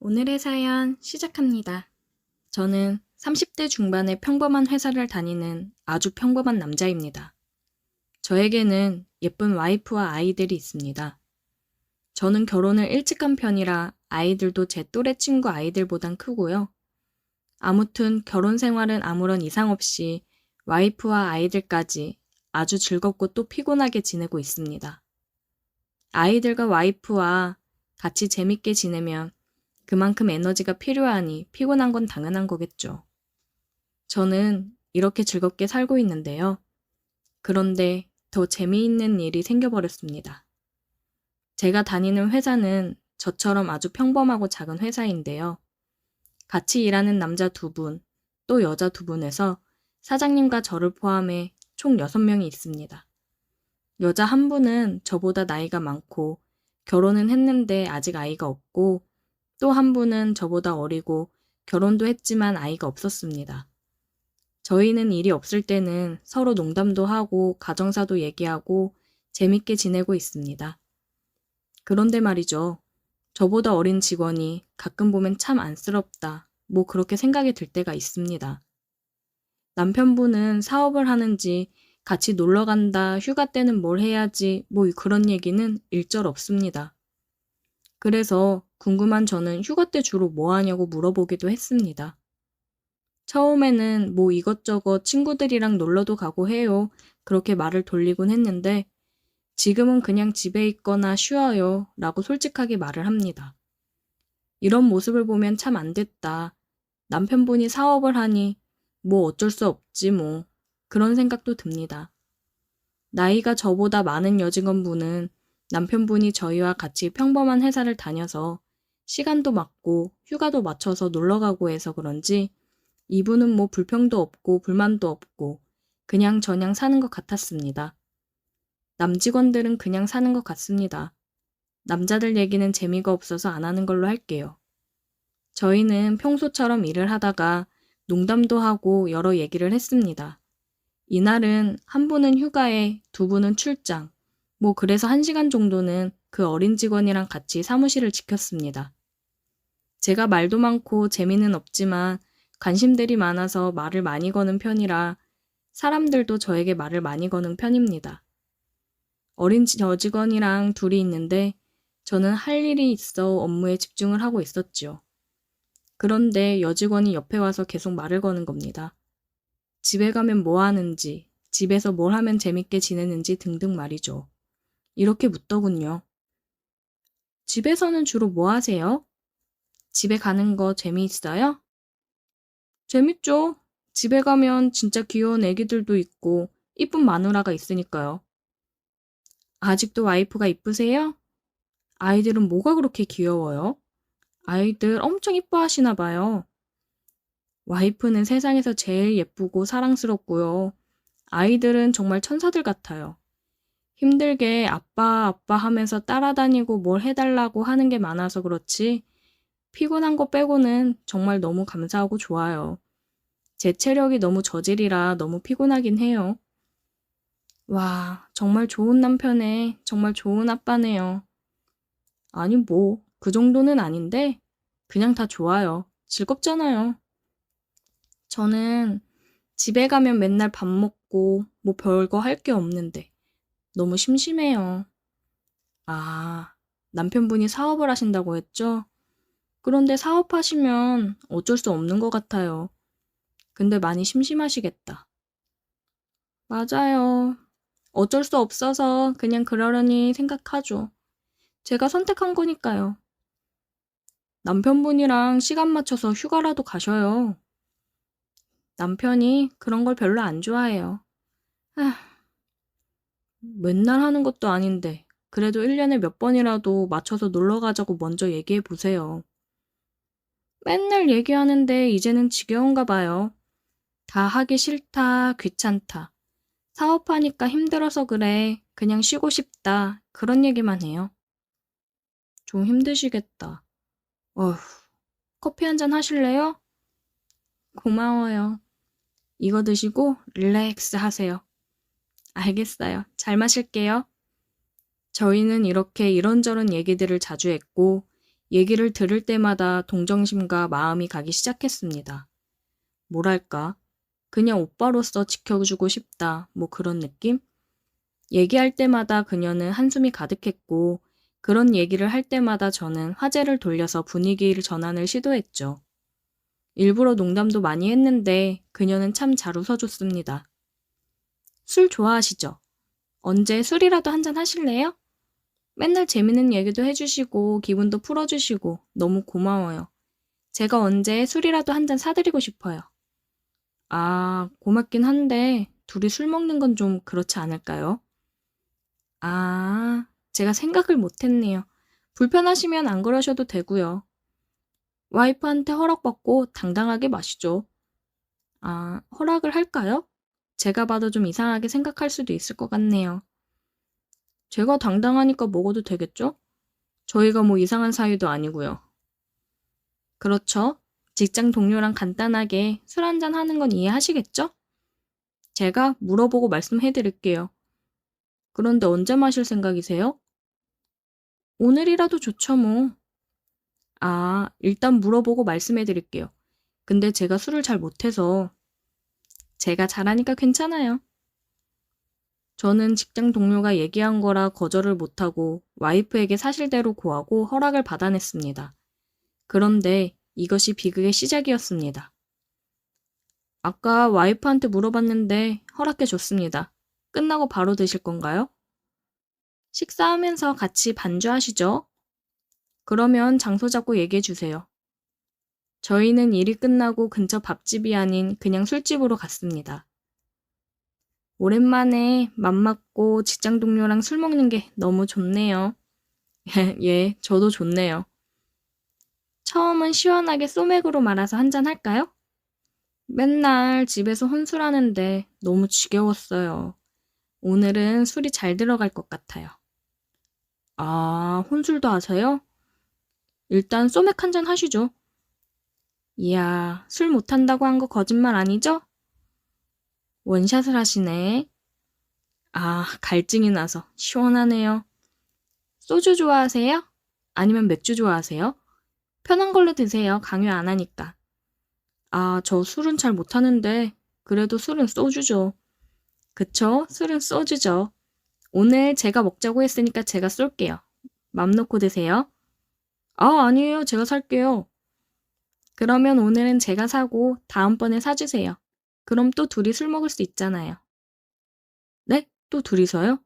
오늘의 사연 시작합니다. 저는 30대 중반의 평범한 회사를 다니는 아주 평범한 남자입니다. 저에게는 예쁜 와이프와 아이들이 있습니다. 저는 결혼을 일찍 한 편이라 아이들도 제 또래 친구 아이들보단 크고요. 아무튼 결혼 생활은 아무런 이상 없이 와이프와 아이들까지 아주 즐겁고 또 피곤하게 지내고 있습니다. 아이들과 와이프와 같이 재밌게 지내면 그만큼 에너지가 필요하니 피곤한 건 당연한 거겠죠. 저는 이렇게 즐겁게 살고 있는데요. 그런데 더 재미있는 일이 생겨버렸습니다. 제가 다니는 회사는 저처럼 아주 평범하고 작은 회사인데요. 같이 일하는 남자 2분, 또 여자 2분에서 사장님과 저를 포함해 총 6명이 있습니다. 여자 1분은 저보다 나이가 많고 결혼은 했는데 아직 아이가 없고 또 1분은 저보다 어리고 결혼도 했지만 아이가 없었습니다. 저희는 일이 없을 때는 서로 농담도 하고 가정사도 얘기하고 재밌게 지내고 있습니다. 그런데 말이죠. 저보다 어린 직원이 가끔 보면 참 안쓰럽다. 뭐 그렇게 생각이 들 때가 있습니다. 남편분은 사업을 하는지 같이 놀러 간다, 휴가 때는 뭘 해야지, 뭐 그런 얘기는 일절 없습니다. 그래서 궁금한 저는 휴가 때 주로 뭐 하냐고 물어보기도 했습니다. 처음에는 뭐 이것저것 친구들이랑 놀러도 가고 해요. 그렇게 말을 돌리곤 했는데 지금은 그냥 집에 있거나 쉬어요 라고 솔직하게 말을 합니다. 이런 모습을 보면 참 안 됐다. 남편분이 사업을 하니 뭐 어쩔 수 없지 뭐 그런 생각도 듭니다. 나이가 저보다 많은 여직원분은 남편분이 저희와 같이 평범한 회사를 다녀서 시간도 맞고 휴가도 맞춰서 놀러 가고 해서 그런지 이분은 뭐 불평도 없고 불만도 없고 그냥 저냥 사는 것 같았습니다. 남직원들은 그냥 사는 것 같습니다. 남자들 얘기는 재미가 없어서 안 하는 걸로 할게요. 저희는 평소처럼 일을 하다가 농담도 하고 여러 얘기를 했습니다. 이날은 1분은 휴가에 2분은 출장, 뭐 그래서 1시간 정도는 그 어린 직원이랑 같이 사무실을 지켰습니다. 제가 말도 많고 재미는 없지만 관심들이 많아서 말을 많이 거는 편이라 사람들도 저에게 말을 많이 거는 편입니다. 어린 여직원이랑 둘이 있는데 저는 할 일이 있어 업무에 집중을 하고 있었죠. 그런데 여직원이 옆에 와서 계속 말을 거는 겁니다. 집에 가면 뭐 하는지, 집에서 뭘 하면 재밌게 지내는지 등등 말이죠. 이렇게 묻더군요. 집에서는 주로 뭐 하세요? 집에 가는 거 재미있어요? 재밌죠. 집에 가면 진짜 귀여운 애기들도 있고 이쁜 마누라가 있으니까요. 아직도 와이프가 이쁘세요? 아이들은 뭐가 그렇게 귀여워요? 아이들 엄청 이뻐하시나 봐요. 와이프는 세상에서 제일 예쁘고 사랑스럽고요. 아이들은 정말 천사들 같아요. 힘들게 아빠 아빠 하면서 따라다니고 뭘 해달라고 하는 게 많아서 그렇지 피곤한 거 빼고는 정말 너무 감사하고 좋아요. 제 체력이 너무 저질이라 너무 피곤하긴 해요. 와, 정말 좋은 남편에 정말 좋은 아빠네요. 아니 뭐, 그 정도는 아닌데 그냥 다 좋아요. 즐겁잖아요. 저는 집에 가면 맨날 밥 먹고 뭐 별거 할 게 없는데 너무 심심해요. 아, 남편분이 사업을 하신다고 했죠? 그런데 사업하시면 어쩔 수 없는 것 같아요. 근데 많이 심심하시겠다. 맞아요. 어쩔 수 없어서 그냥 그러려니 생각하죠. 제가 선택한 거니까요. 남편분이랑 시간 맞춰서 휴가라도 가셔요. 남편이 그런 걸 별로 안 좋아해요. 아, 맨날 하는 것도 아닌데 그래도 1년에 몇 번이라도 맞춰서 놀러 가자고 먼저 얘기해 보세요. 맨날 얘기하는데 이제는 지겨운가 봐요. 다 하기 싫다, 귀찮다. 사업하니까 힘들어서 그래. 그냥 쉬고 싶다. 그런 얘기만 해요. 좀 힘드시겠다. 어휴, 커피 한 잔 하실래요? 고마워요. 이거 드시고 릴렉스 하세요. 알겠어요. 잘 마실게요. 저희는 이렇게 이런저런 얘기들을 자주 했고, 얘기를 들을 때마다 동정심과 마음이 가기 시작했습니다. 뭐랄까, 그냥 오빠로서 지켜주고 싶다, 뭐 그런 느낌? 얘기할 때마다 그녀는 한숨이 가득했고, 그런 얘기를 할 때마다 저는 화제를 돌려서 분위기를 전환을 시도했죠. 일부러 농담도 많이 했는데 그녀는 참 잘 웃어줬습니다. 술 좋아하시죠? 언제 술이라도 한잔 하실래요? 맨날 재밌는 얘기도 해주시고 기분도 풀어주시고 너무 고마워요. 제가 언제 술이라도 한잔 사드리고 싶어요. 아, 고맙긴 한데 둘이 술 먹는 건 좀 그렇지 않을까요? 아, 제가 생각을 못했네요. 불편하시면 안 그러셔도 되고요. 와이프한테 허락받고 당당하게 마시죠. 아, 허락을 할까요? 제가 봐도 좀 이상하게 생각할 수도 있을 것 같네요. 제가 당당하니까 먹어도 되겠죠? 저희가 뭐 이상한 사이도 아니고요. 그렇죠? 직장 동료랑 간단하게 술 한잔 하는 건 이해하시겠죠? 제가 물어보고 말씀해 드릴게요. 그런데 언제 마실 생각이세요? 오늘이라도 좋죠, 뭐. 아, 일단 물어보고 말씀해 드릴게요. 근데 제가 술을 잘 못해서 제가 잘하니까 괜찮아요. 저는 직장 동료가 얘기한 거라 거절을 못하고 와이프에게 사실대로 고하고 허락을 받아냈습니다. 그런데 이것이 비극의 시작이었습니다. 아까 와이프한테 물어봤는데 허락해 줬습니다. 끝나고 바로 드실 건가요? 식사하면서 같이 반주하시죠? 그러면 장소 잡고 얘기해 주세요. 저희는 일이 끝나고 근처 밥집이 아닌 그냥 술집으로 갔습니다. 오랜만에 맘 맞고 직장 동료랑 술 먹는 게 너무 좋네요. 예, 저도 좋네요. 처음은 시원하게 소맥으로 말아서 한잔 할까요? 맨날 집에서 혼술하는데 너무 지겨웠어요. 오늘은 술이 잘 들어갈 것 같아요. 아, 혼술도 하세요? 일단 소맥 한잔 하시죠. 이야, 술 못한다고 한 거 거짓말 아니죠? 원샷을 하시네. 아, 갈증이 나서 시원하네요. 소주 좋아하세요? 아니면 맥주 좋아하세요? 편한 걸로 드세요. 강요 안 하니까. 아, 저 술은 잘 못하는데 그래도 술은 소주죠. 그쵸? 술은 소주죠. 오늘 제가 먹자고 했으니까 제가 쏠게요. 맘 놓고 드세요. 아, 아니에요. 제가 살게요. 그러면 오늘은 제가 사고 다음번에 사주세요. 그럼 또 둘이 술 먹을 수 있잖아요. 네? 또 둘이서요?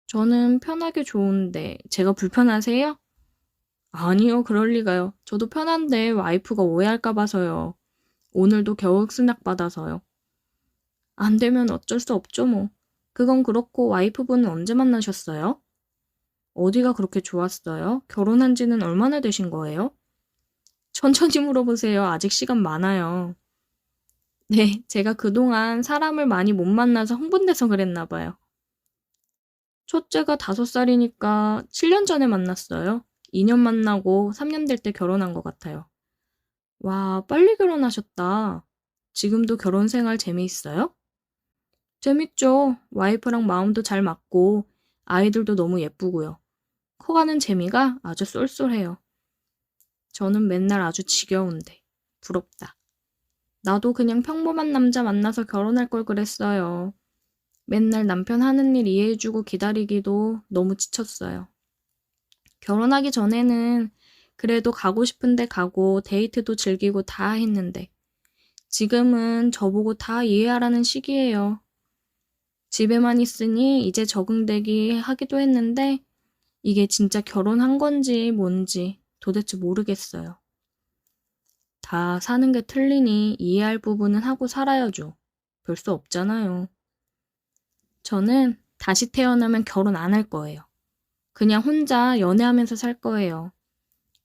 저는 편하게 좋은데 제가 불편하세요? 아니요, 그럴 리가요. 저도 편한데 와이프가 오해할까 봐서요. 오늘도 겨우 스낵 받아서요. 안 되면 어쩔 수 없죠, 뭐. 그건 그렇고 와이프분은 언제 만나셨어요? 어디가 그렇게 좋았어요? 결혼한 지는 얼마나 되신 거예요? 천천히 물어보세요. 아직 시간 많아요. 네, 제가 그동안 사람을 많이 못 만나서 흥분돼서 그랬나 봐요. 첫째가 5살이니까 7년 전에 만났어요. 2년 만나고 3년 될 때 결혼한 것 같아요. 와, 빨리 결혼하셨다. 지금도 결혼 생활 재미있어요? 재밌죠. 와이프랑 마음도 잘 맞고 아이들도 너무 예쁘고요. 커가는 재미가 아주 쏠쏠해요. 저는 맨날 아주 지겨운데 부럽다. 나도 그냥 평범한 남자 만나서 결혼할 걸 그랬어요. 맨날 남편 하는 일 이해해주고 기다리기도 너무 지쳤어요. 결혼하기 전에는 그래도 가고 싶은데 가고 데이트도 즐기고 다 했는데 지금은 저보고 다 이해하라는 시기예요. 집에만 있으니 이제 적응되기 하기도 했는데 이게 진짜 결혼한 건지 뭔지 도대체 모르겠어요. 다 사는 게 틀리니 이해할 부분은 하고 살아야죠. 별 수 없잖아요. 저는 다시 태어나면 결혼 안 할 거예요. 그냥 혼자 연애하면서 살 거예요.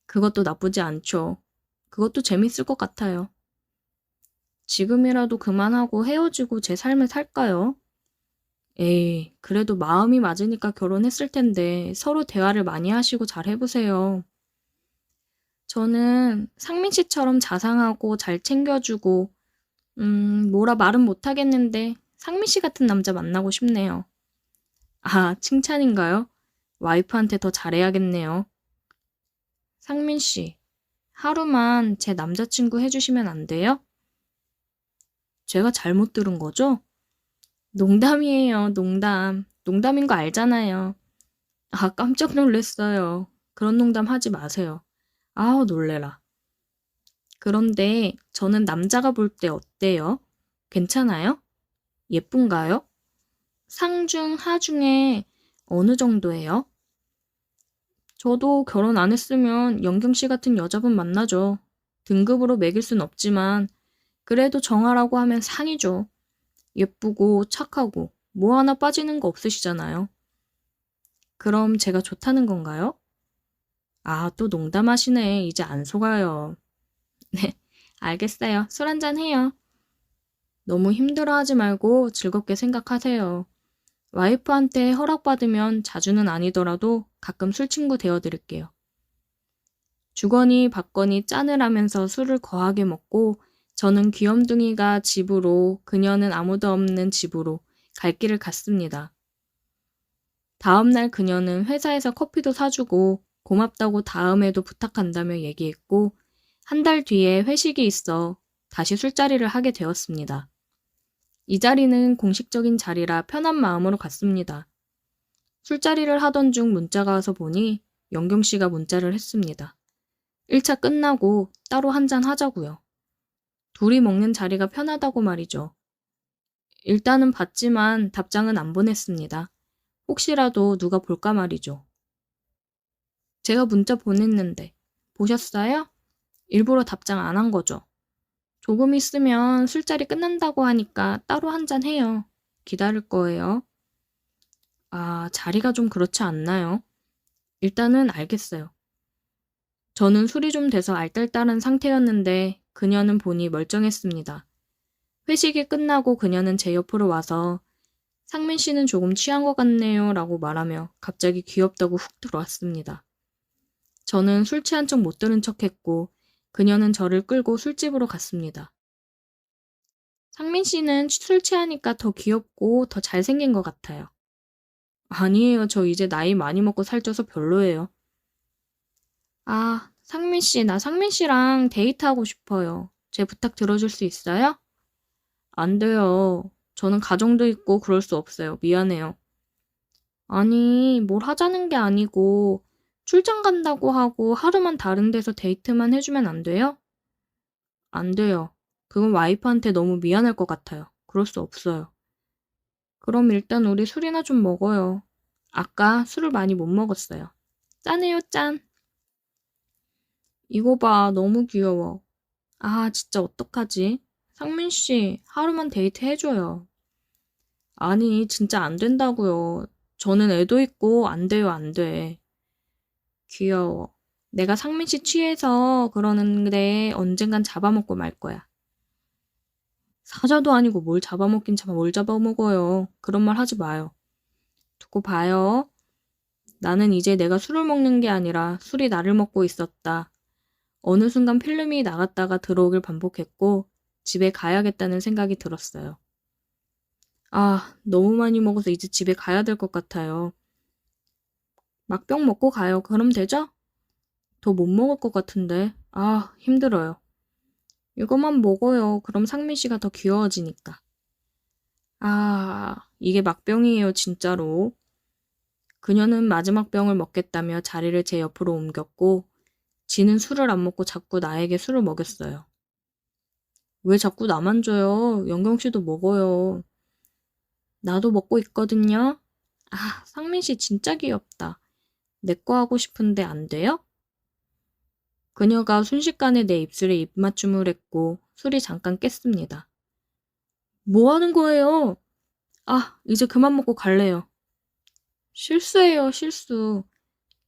그것도 나쁘지 않죠. 그것도 재밌을 것 같아요. 지금이라도 그만하고 헤어지고 제 삶을 살까요? 에이, 그래도 마음이 맞으니까 결혼했을 텐데 서로 대화를 많이 하시고 잘 해보세요. 저는 상민 씨처럼 자상하고 잘 챙겨주고, 뭐라 말은 못하겠는데 상민 씨 같은 남자 만나고 싶네요. 아, 칭찬인가요? 와이프한테 더 잘해야겠네요. 상민 씨, 하루만 제 남자친구 해주시면 안 돼요? 제가 잘못 들은 거죠? 농담이에요, 농담. 농담인 거 알잖아요. 아, 깜짝 놀랐어요. 그런 농담 하지 마세요. 아우, 놀래라. 그런데 저는 남자가 볼 때 어때요? 괜찮아요? 예쁜가요? 상중, 하중에 어느 정도예요? 저도 결혼 안 했으면 영경 씨 같은 여자분 만나죠. 등급으로 매길 순 없지만 그래도 정하라고 하면 상이죠. 예쁘고 착하고 뭐 하나 빠지는 거 없으시잖아요. 그럼 제가 좋다는 건가요? 아, 또 농담하시네. 이제 안 속아요. 네, 알겠어요. 술 한잔 해요. 너무 힘들어하지 말고 즐겁게 생각하세요. 와이프한테 허락받으면 자주는 아니더라도 가끔 술친구 되어드릴게요. 주거니 받거니 짠을 하면서 술을 거하게 먹고 저는 귀염둥이가 집으로 그녀는 아무도 없는 집으로 갈 길을 갔습니다. 다음날 그녀는 회사에서 커피도 사주고 고맙다고 다음에도 부탁한다며 얘기했고 한 달 뒤에 회식이 있어 다시 술자리를 하게 되었습니다. 이 자리는 공식적인 자리라 편한 마음으로 갔습니다. 술자리를 하던 중 문자가 와서 보니 영경 씨가 문자를 했습니다. 1차 끝나고 따로 한잔 하자고요. 둘이 먹는 자리가 편하다고 말이죠. 일단은 봤지만 답장은 안 보냈습니다. 혹시라도 누가 볼까 말이죠. 제가 문자 보냈는데 보셨어요? 일부러 답장 안 한 거죠. 조금 있으면 술자리 끝난다고 하니까 따로 한잔 해요. 기다릴 거예요. 아, 자리가 좀 그렇지 않나요? 일단은 알겠어요. 저는 술이 좀 돼서 알딸딸한 상태였는데 그녀는 보니 멀쩡했습니다. 회식이 끝나고 그녀는 제 옆으로 와서 상민 씨는 조금 취한 것 같네요 라고 말하며 갑자기 귀엽다고 훅 들어왔습니다. 저는 술 취한 척 못 들은 척 했고 그녀는 저를 끌고 술집으로 갔습니다. 상민 씨는 술 취하니까 더 귀엽고 더 잘생긴 것 같아요. 아니에요. 저 이제 나이 많이 먹고 살쪄서 별로예요. 아, 상민 씨, 나 상민 씨랑 데이트하고 싶어요. 제 부탁 들어줄 수 있어요? 안 돼요. 저는 가정도 있고 그럴 수 없어요. 미안해요. 아니, 뭘 하자는 게 아니고 출장 간다고 하고 하루만 다른 데서 데이트만 해주면 안 돼요? 안 돼요. 그건 와이프한테 너무 미안할 것 같아요. 그럴 수 없어요. 그럼 일단 우리 술이나 좀 먹어요. 아까 술을 많이 못 먹었어요. 짠해요, 짠. 이거 봐, 너무 귀여워. 아, 진짜 어떡하지? 상민 씨, 하루만 데이트 해줘요. 아니, 진짜 안 된다고요. 저는 애도 있고 안 돼요, 안 돼. 귀여워. 내가 상민 씨 취해서 그러는데 언젠간 잡아먹고 말 거야. 사자도 아니고 뭘 잡아먹긴 뭘 잡아먹어요. 그런 말 하지 마요. 두고 봐요. 나는 이제 내가 술을 먹는 게 아니라 술이 나를 먹고 있었다. 어느 순간 필름이 나갔다가 들어오길 반복했고 집에 가야겠다는 생각이 들었어요. 아, 너무 많이 먹어서 이제 집에 가야 될 것 같아요. 막병 먹고 가요. 그럼 되죠? 더 못 먹을 것 같은데. 아, 힘들어요. 이것만 먹어요. 그럼 상민 씨가 더 귀여워지니까. 아, 이게 막병이에요, 진짜로. 그녀는 마지막 병을 먹겠다며 자리를 제 옆으로 옮겼고, 지는 술을 안 먹고 자꾸 나에게 술을 먹였어요. 왜 자꾸 나만 줘요? 영경 씨도 먹어요. 나도 먹고 있거든요. 아, 상민 씨 진짜 귀엽다. 내 거 하고 싶은데 안 돼요? 그녀가 순식간에 내 입술에 입맞춤을 했고 술이 잠깐 깼습니다. 뭐 하는 거예요? 아, 이제 그만 먹고 갈래요. 실수예요, 실수.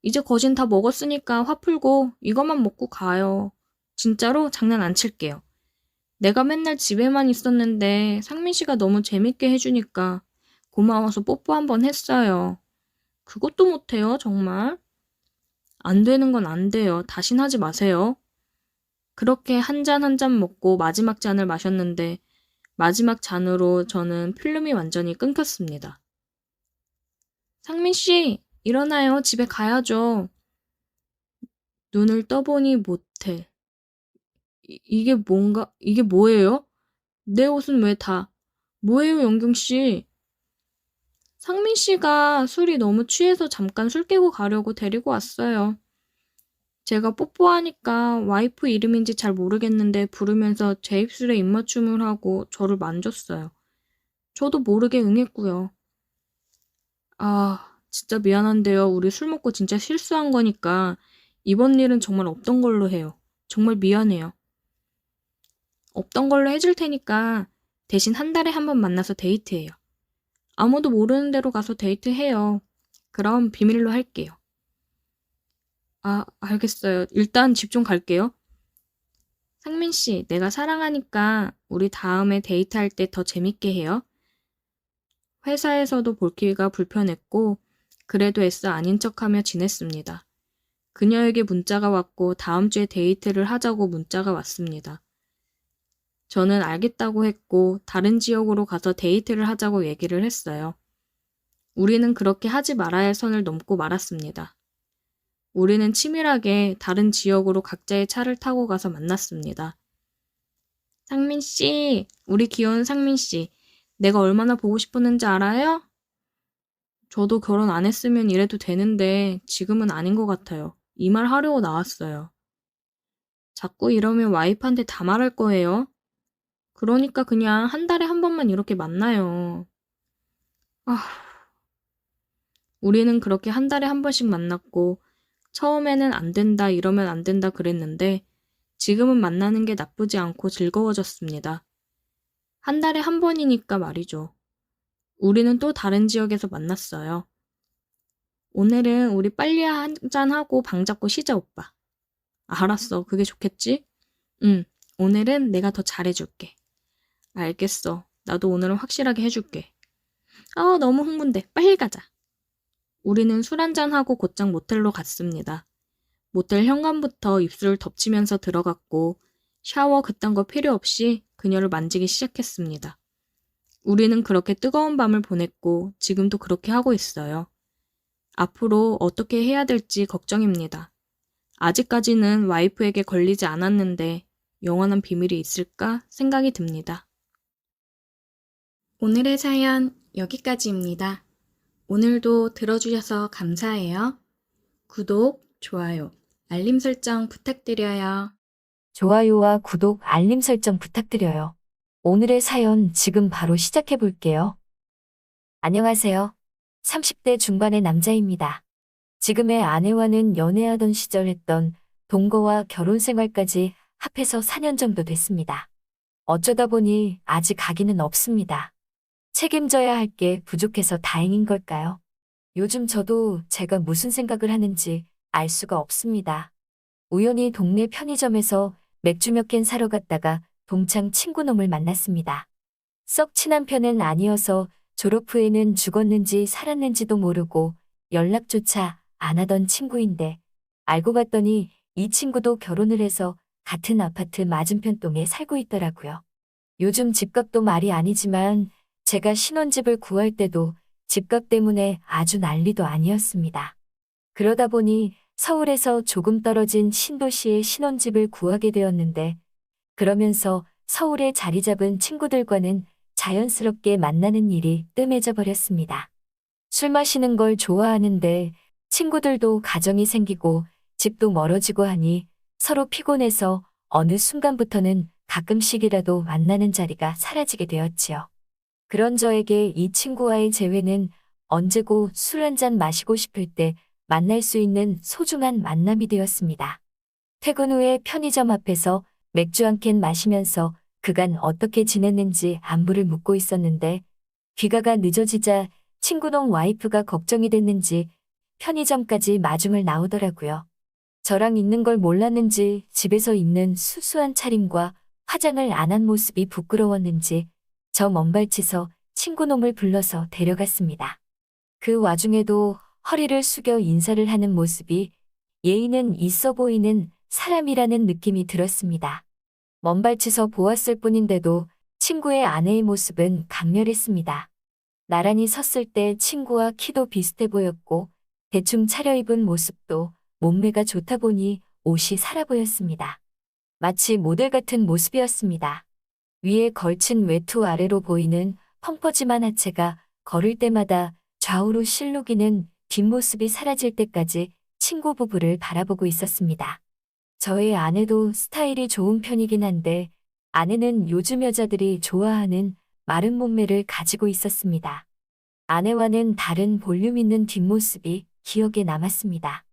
이제 거진 다 먹었으니까 화 풀고 이것만 먹고 가요. 진짜로 장난 안 칠게요. 내가 맨날 집에만 있었는데 상민 씨가 너무 재밌게 해주니까 고마워서 뽀뽀 한번 했어요. 그것도 못해요, 정말. 안 되는 건 안 돼요. 다신 하지 마세요. 그렇게 한 잔 한 잔 먹고 마지막 잔을 마셨는데 마지막 잔으로 저는 필름이 완전히 끊겼습니다. 상민 씨, 일어나요. 집에 가야죠. 눈을 떠보니 못해. 이게 뭐예요? 내 옷은 왜 다? 뭐예요, 영경 씨? 상민 씨가 술이 너무 취해서 잠깐 술 깨고 가려고 데리고 왔어요. 제가 뽀뽀하니까 와이프 이름인지 잘 모르겠는데 부르면서 제 입술에 입맞춤을 하고 저를 만졌어요. 저도 모르게 응했고요. 아, 진짜 미안한데요. 우리 술 먹고 진짜 실수한 거니까 이번 일은 정말 없던 걸로 해요. 정말 미안해요. 없던 걸로 해줄 테니까 대신 한 달에 한 번 만나서 데이트해요. 아무도 모르는 데로 가서 데이트해요. 그럼 비밀로 할게요. 아, 알겠어요. 일단 집 좀 갈게요. 상민 씨, 내가 사랑하니까 우리 다음에 데이트할 때 더 재밌게 해요. 회사에서도 볼기가 불편했고 그래도 애써 아닌 척하며 지냈습니다. 그녀에게 문자가 왔고 다음 주에 데이트를 하자고 문자가 왔습니다. 저는 알겠다고 했고 다른 지역으로 가서 데이트를 하자고 얘기를 했어요. 우리는 그렇게 하지 말아야 할 선을 넘고 말았습니다. 우리는 치밀하게 다른 지역으로 각자의 차를 타고 가서 만났습니다. 상민 씨, 우리 귀여운 상민 씨, 내가 얼마나 보고 싶었는지 알아요? 저도 결혼 안 했으면 이래도 되는데 지금은 아닌 것 같아요. 이 말 하려고 나왔어요. 자꾸 이러면 와이프한테 다 말할 거예요. 그러니까 그냥 한 달에 한 번만 이렇게 만나요. 아, 우리는 그렇게 한 달에 한 번씩 만났고 처음에는 안 된다, 이러면 안 된다 그랬는데 지금은 만나는 게 나쁘지 않고 즐거워졌습니다. 한 달에 한 번이니까 말이죠. 우리는 또 다른 지역에서 만났어요. 오늘은 우리 빨리 한잔하고 방 잡고 쉬자, 오빠. 알았어. 그게 좋겠지? 응. 오늘은 내가 더 잘해줄게. 알겠어. 나도 오늘은 확실하게 해줄게. 아, 너무 흥분돼. 빨리 가자. 우리는 술 한잔하고 곧장 모텔로 갔습니다. 모텔 현관부터 입술을 덮치면서 들어갔고 샤워 그딴 거 필요 없이 그녀를 만지기 시작했습니다. 우리는 그렇게 뜨거운 밤을 보냈고 지금도 그렇게 하고 있어요. 앞으로 어떻게 해야 될지 걱정입니다. 아직까지는 와이프에게 걸리지 않았는데 영원한 비밀이 있을까 생각이 듭니다. 오늘의 사연 여기까지입니다. 오늘도 들어주셔서 감사해요. 구독, 좋아요, 알림 설정 부탁드려요. 좋아요와 구독, 알림 설정 부탁드려요. 오늘의 사연 지금 바로 시작해 볼게요. 안녕하세요. 30대 중반의 남자입니다. 지금의 아내와는 연애하던 시절 했던 동거와 결혼 생활까지 합해서 4년 정도 됐습니다. 어쩌다 보니 아직 아기는 없습니다. 책임져야 할 게 부족해서 다행인 걸까요? 요즘 저도 제가 무슨 생각을 하는지 알 수가 없습니다. 우연히 동네 편의점에서 맥주 몇 캔 사러 갔다가 동창 친구놈을 만났습니다. 썩 친한 편은 아니어서 졸업 후에는 죽었는지 살았는지도 모르고 연락조차 안 하던 친구인데 알고 봤더니 이 친구도 결혼을 해서 같은 아파트 맞은편 동에 살고 있더라고요. 요즘 집값도 말이 아니지만 제가 신혼집을 구할 때도 집값 때문에 아주 난리도 아니었습니다. 그러다 보니 서울에서 조금 떨어진 신도시에 신혼집을 구하게 되었는데 그러면서 서울에 자리 잡은 친구들과는 자연스럽게 만나는 일이 뜸해져 버렸습니다. 술 마시는 걸 좋아하는데 친구들도 가정이 생기고 집도 멀어지고 하니 서로 피곤해서 어느 순간부터는 가끔씩이라도 만나는 자리가 사라지게 되었지요. 그런 저에게 이 친구와의 재회는 언제고 술 한잔 마시고 싶을 때 만날 수 있는 소중한 만남이 되었습니다. 퇴근 후에 편의점 앞에서 맥주 한 캔 마시면서 그간 어떻게 지냈는지 안부를 묻고 있었는데 귀가가 늦어지자 친구놈 와이프가 걱정이 됐는지 편의점까지 마중을 나오더라고요. 저랑 있는 걸 몰랐는지 집에서 입는 수수한 차림과 화장을 안 한 모습이 부끄러웠는지 저 먼발치서 친구놈을 불러서 데려갔습니다. 그 와중에도 허리를 숙여 인사를 하는 모습이 예의는 있어 보이는 사람이라는 느낌이 들었습니다. 먼발치서 보았을 뿐인데도 친구의 아내의 모습은 강렬했습니다. 나란히 섰을 때 친구와 키도 비슷해 보였고 대충 차려입은 모습도 몸매가 좋다 보니 옷이 살아 보였습니다. 마치 모델 같은 모습이었습니다. 위에 걸친 외투 아래로 보이는 펑퍼짐한 하체가 걸을 때마다 좌우로 실룩이는 뒷모습이 사라질 때까지 친구 부부를 바라보고 있었습니다. 저의 아내도 스타일이 좋은 편이긴 한데 아내는 요즘 여자들이 좋아하는 마른 몸매를 가지고 있었습니다. 아내와는 다른 볼륨 있는 뒷모습이 기억에 남았습니다.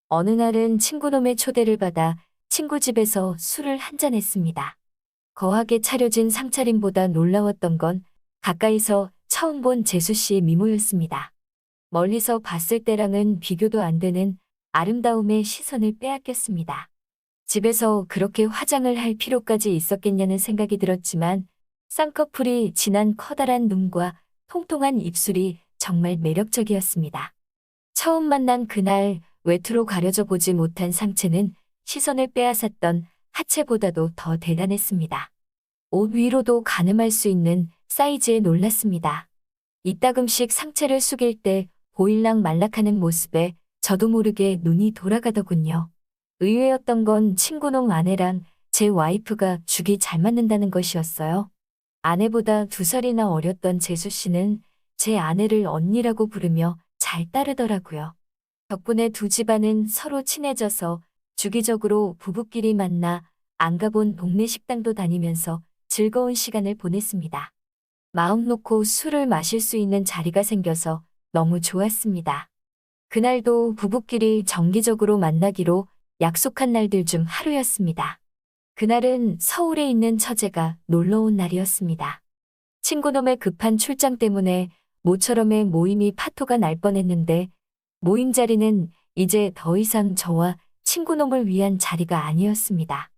어느 날은 친구놈의 초대를 받아 친구 집에서 술을 한잔 했습니다. 거하게 차려진 상차림보다 놀라웠던 건 가까이서 처음 본 재수 씨의 미모였습니다. 멀리서 봤을 때랑은 비교도 안 되는 아름다움의 시선을 빼앗겼습니다. 집에서 그렇게 화장을 할 필요까지 있었겠냐는 생각이 들었지만 쌍꺼풀이 진한 커다란 눈과 통통한 입술이 정말 매력적이었습니다. 처음 만난 그날 외투로 가려져 보지 못한 상체는 시선을 빼앗았던 하체보다도 더 대단했습니다. 옷 위로도 가늠할 수 있는 사이즈에 놀랐습니다. 이따금씩 상체를 숙일 때 보일락 말락하는 모습에 저도 모르게 눈이 돌아가더군요. 의외였던 건 친구놈 아내랑 제 와이프가 죽이 잘 맞는다는 것이었어요. 아내보다 2살이나 어렸던 재수 씨는 제 아내를 언니라고 부르며 잘 따르더라고요. 덕분에 두 집안은 서로 친해져서 주기적으로 부부끼리 만나 안 가본 동네 식당도 다니면서 즐거운 시간을 보냈습니다. 마음 놓고 술을 마실 수 있는 자리가 생겨서 너무 좋았습니다. 그날도 부부끼리 정기적으로 만나기로 약속한 날들 중 하루였습니다. 그날은 서울에 있는 처제가 놀러 온 날이었습니다. 친구놈의 급한 출장 때문에 모처럼의 모임이 파토가 날 뻔했는데 모임 자리는 이제 더 이상 저와 친구놈을 위한 자리가 아니었습니다.